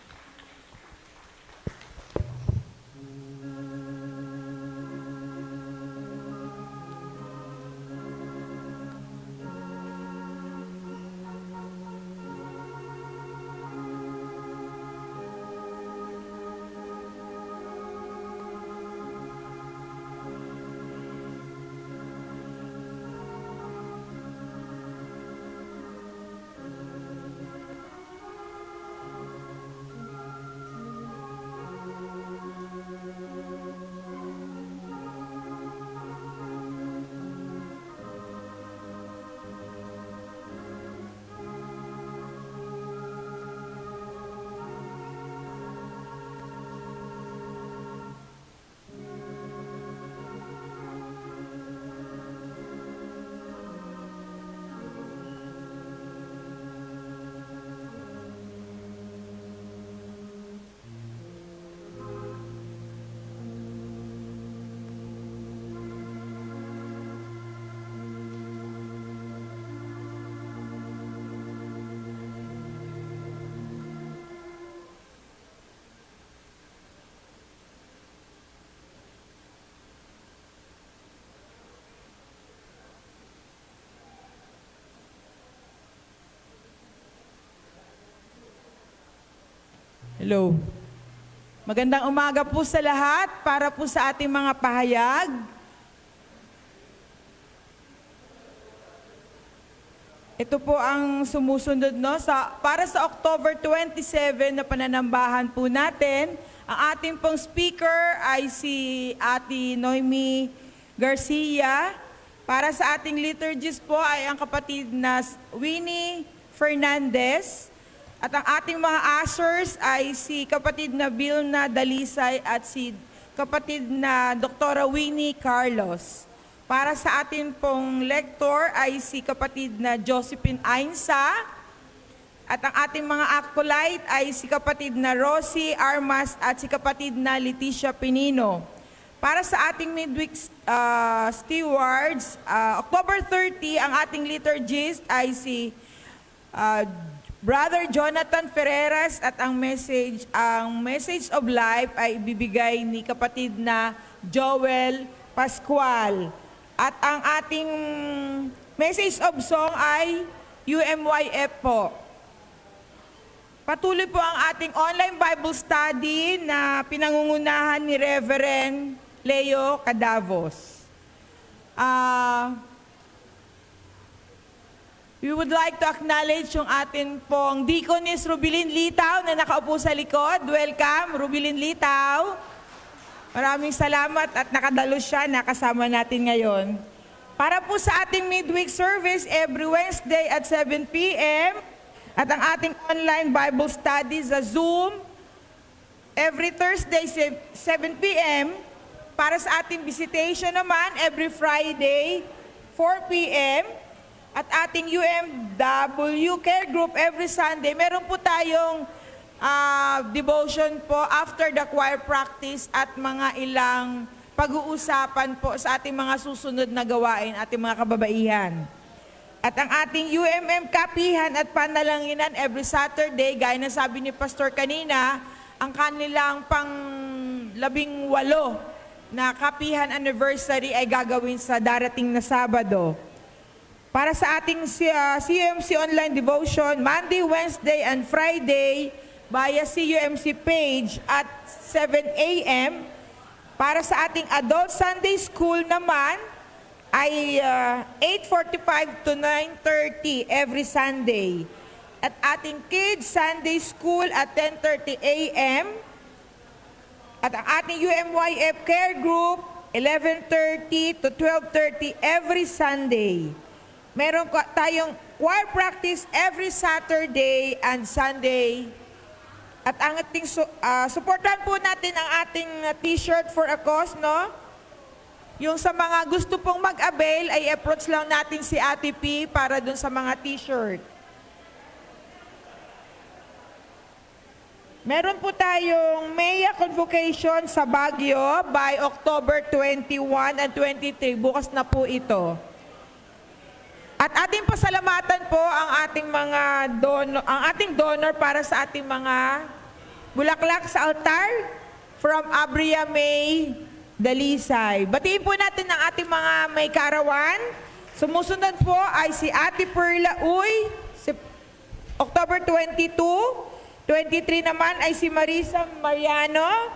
Hello. Magandang umaga po sa lahat para po sa ating mga pahayag. Ito po ang sumusunod para sa October 27 na pananambahan po natin. Ang ating pong speaker ay si Ate Noemi Garcia. Para sa ating liturgist po ay ang kapatid na Winnie Fernandez. At ang ating mga ushers ay si kapatid na Vilna Dalisay at si kapatid na Dr. Winnie Carlos. Para sa ating pong lector ay si kapatid na Josephine Ainsa. At ang ating mga acolyte ay si kapatid na Rosie Armas at si kapatid na Leticia Pinino. Para sa ating midweek stewards, October 30, ang ating liturgist ay si Brother Jonathan Ferreras at ang message of life ay ibibigay ni kapatid na Joel Pascual. At ang ating message of song ay UMYF po. Patuloy po ang ating online Bible study na pinangungunahan ni Reverend Leo Cadavos. We would like to acknowledge yung atin pong Deaconess Rubilin Litaw na nakaupo sa likod. Welcome, Rubilin Litaw. Maraming salamat at nakadalo siya, nakasama natin ngayon. Para po sa ating midweek service every Wednesday at 7 p.m. at ang ating online Bible study sa Zoom every Thursday 7 p.m. Para sa ating visitation naman every Friday 4 p.m. at ating UMW Care Group every Sunday. Meron po tayong devotion po after the choir practice at mga ilang pag-uusapan po sa ating mga susunod na gawain, ating mga kababaihan. At ang ating UMM kapihan at panalanginan every Saturday, gaya na sabi ni Pastor kanina, ang kanilang pang-18 na kapihan anniversary ay gagawin sa darating na Sabado. Para sa ating CUMC online devotion, Monday, Wednesday, and Friday, via CUMC page at 7 a.m. Para sa ating Adult Sunday School naman, ay 8:45 to 9:30 every Sunday. At ating Kids Sunday School at 10:30 a.m. At ang ating UMYF Care Group, 11:30 to 12:30 every Sunday. Meron tayong choir practice every Saturday and Sunday. At ang ating supportan po natin ang ating t-shirt for a cause, no? Yung sa mga gusto pong mag-avail, ay approach lang natin si Ate P para dun sa mga t-shirt. Meron po tayong Maya Convocation sa Baguio by October 21 and 23. Bukas na po ito. At ating pasalamatan po ang ating donor para sa ating mga bulaklak sa altar from Abria May Dalisay. Batiin po natin ang ating mga may kaarawan. Sumusunod po ay si Ate Perla Uy, October 22. 23 naman ay si Marisa Mariano,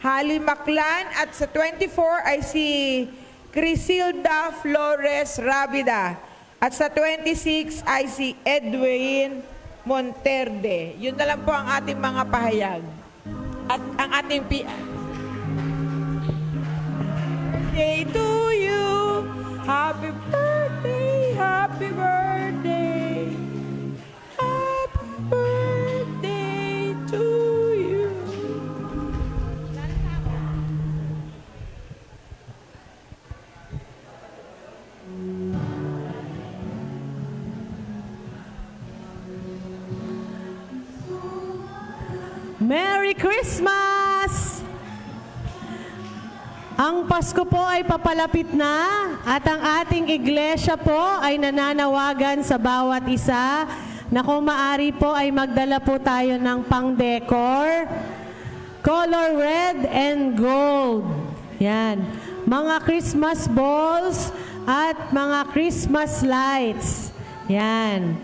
Hali Maclan, at sa 24 ay si Crisilda Flores Rabida. At sa 26 ay si Edwin Monterde. Yun na lang po ang ating mga pahayag. At ang ating birthday to you. Happy birthday, happy birthday. Happy birthday to you. Merry Christmas! Ang Pasko po ay papalapit na at ang ating iglesia po ay nananawagan sa bawat isa na kung maaari po ay magdala po tayo ng pang-decor, color red and gold. Yan. Mga Christmas balls, at mga Christmas lights. Yan.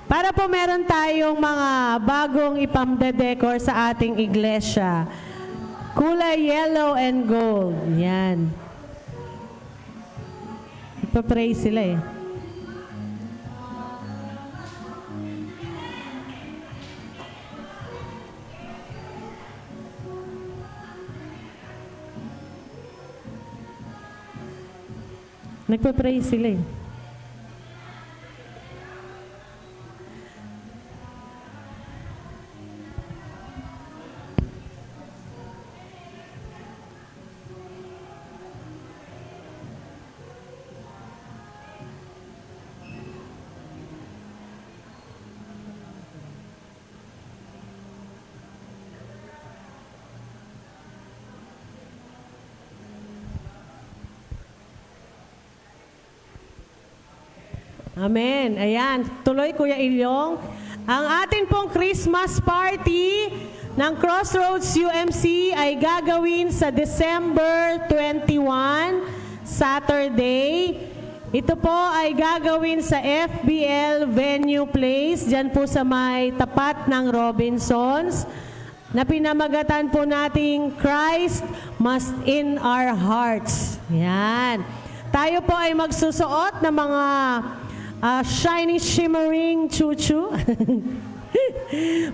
Para po meron tayong mga bagong ipamdedecor sa ating iglesia. Kulay yellow and gold. Yan. Ipapray sila eh. Nagpa-pray sila eh. Amen. Ayan. Tuloy, Kuya Ilyong. Ang atin pong Christmas party ng Crossroads UMC ay gagawin sa December 21, Saturday. Ito po ay gagawin sa FBL Venue Place, dyan po sa may tapat ng Robinsons, na pinamagatan po nating Christ must in our hearts. Yan. Tayo po ay magsusuot ng mga shiny, shimmering chuchu.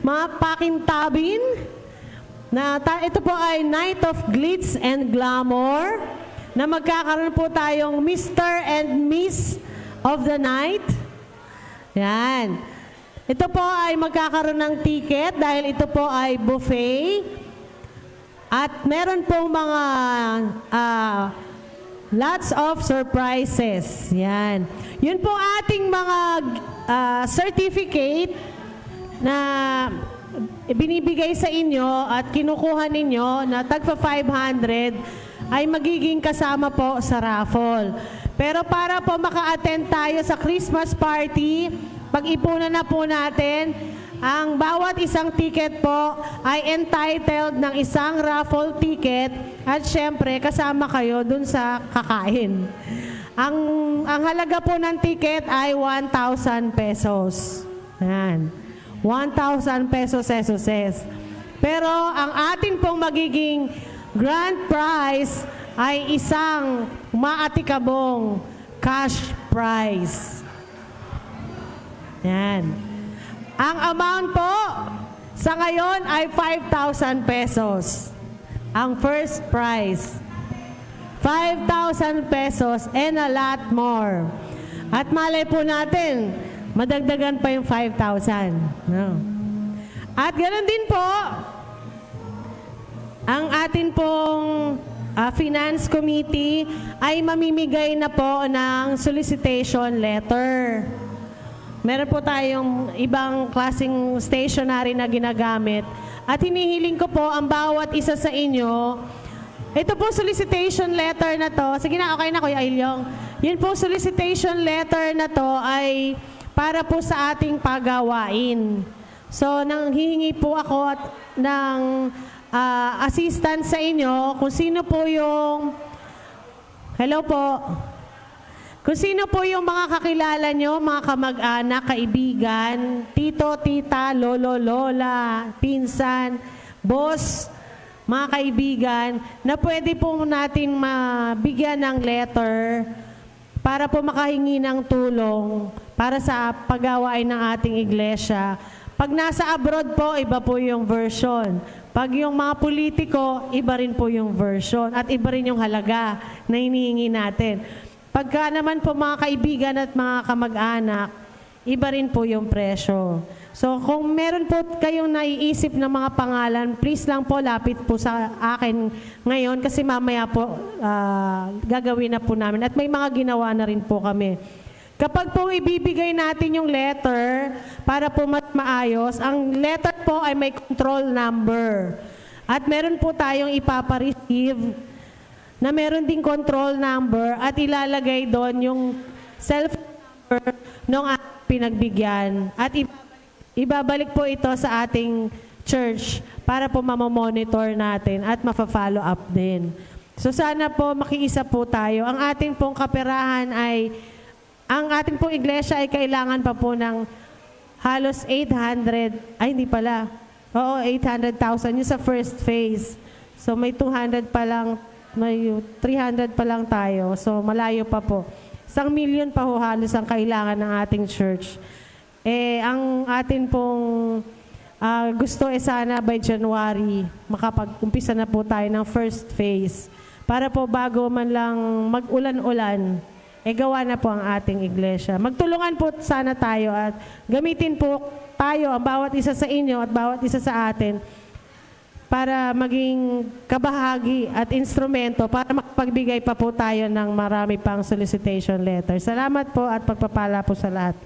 Mga pakintabin. Ito po ay Night of Glitz and Glamour, na magkakaroon po tayong Mr. and Miss of the Night. Yan. Ito po ay magkakaroon ng ticket dahil ito po ay buffet. At meron pong mga lots of surprises. Yan. Yun po ating mga certificate na binibigay sa inyo at kinukuha ninyo na tagpa 500 ay magiging kasama po sa raffle. Pero para po maka-attend tayo sa Christmas party, pag-ipunan na po natin, ang bawat isang ticket po ay entitled ng isang raffle ticket at syempre kasama kayo dun sa kakain. Ang halaga po ng ticket ay 1,000 pesos. Yan. 1,000 pesos SOS. Pero ang atin pong magiging grand prize ay isang maatikabong cash prize. Yan. Ang amount po sa ngayon ay 5,000 pesos. Ang first prize. 5,000 pesos and a lot more. At malay po natin, madagdagan pa yung 5,000. No? At ganoon din po, ang atin pong Finance Committee ay mamimigay na po ng solicitation letter. Meron po tayong ibang klaseng stationery na ginagamit. At hinihiling ko po ang bawat isa sa inyo. Ito po solicitation letter na to. Sige na, okay na Kuya Ilyong. Yun po solicitation letter na to ay para po sa ating pagawain. So, nanghihingi po ako ng assistance sa inyo kung sino po yung... Hello po. Kung sino po yung mga kakilala nyo, mga kamag-anak, kaibigan, tito, tita, lolo, lola, pinsan, boss, mga kaibigan, na pwede po natin mabigyan ng letter para po makahingi ng tulong para sa paggawain ng ating iglesia. Pag nasa abroad po, iba po yung version. Pag yung mga politiko, iba rin po yung version at iba rin yung halaga na hinihingi natin. Pagka naman po mga kaibigan at mga kamag-anak, iba rin po yung presyo. So kung meron po kayong naiisip ng mga pangalan, please lang po lapit po sa akin ngayon kasi mamaya po gagawin na po namin. At may mga ginawa na rin po kami. Kapag po ibibigay natin yung letter para po mas maayos, ang letter po ay may control number. At meron po tayong ipapa-receive na meron ding control number at ilalagay doon yung cellphone number ng pinagbigyan. At ibabalik po ito sa ating church para po mamamonitor natin at mafa-follow up din. So sana po makiisa po tayo. Ang ating pong kaperahan ay, ang ating pong iglesia ay kailangan pa po ng halos 800, ay hindi pala, oo, 800,000 yung sa first phase. So may 200 pa lang, may 300 pa lang tayo. So malayo pa po. 1 million pa ho halos ang kailangan ng ating church. Ang atin pong gusto sana by January, makapag-umpisa na po tayo ng first phase. Para po bago man lang mag-ulan-ulan, gawa na po ang ating iglesia. Magtulungan po sana tayo at gamitin po tayo, ang bawat isa sa inyo at bawat isa sa atin, para maging kabahagi at instrumento para makapagbigay pa po tayo ng marami pang solicitation letter. Salamat po at pagpapala po sa lahat.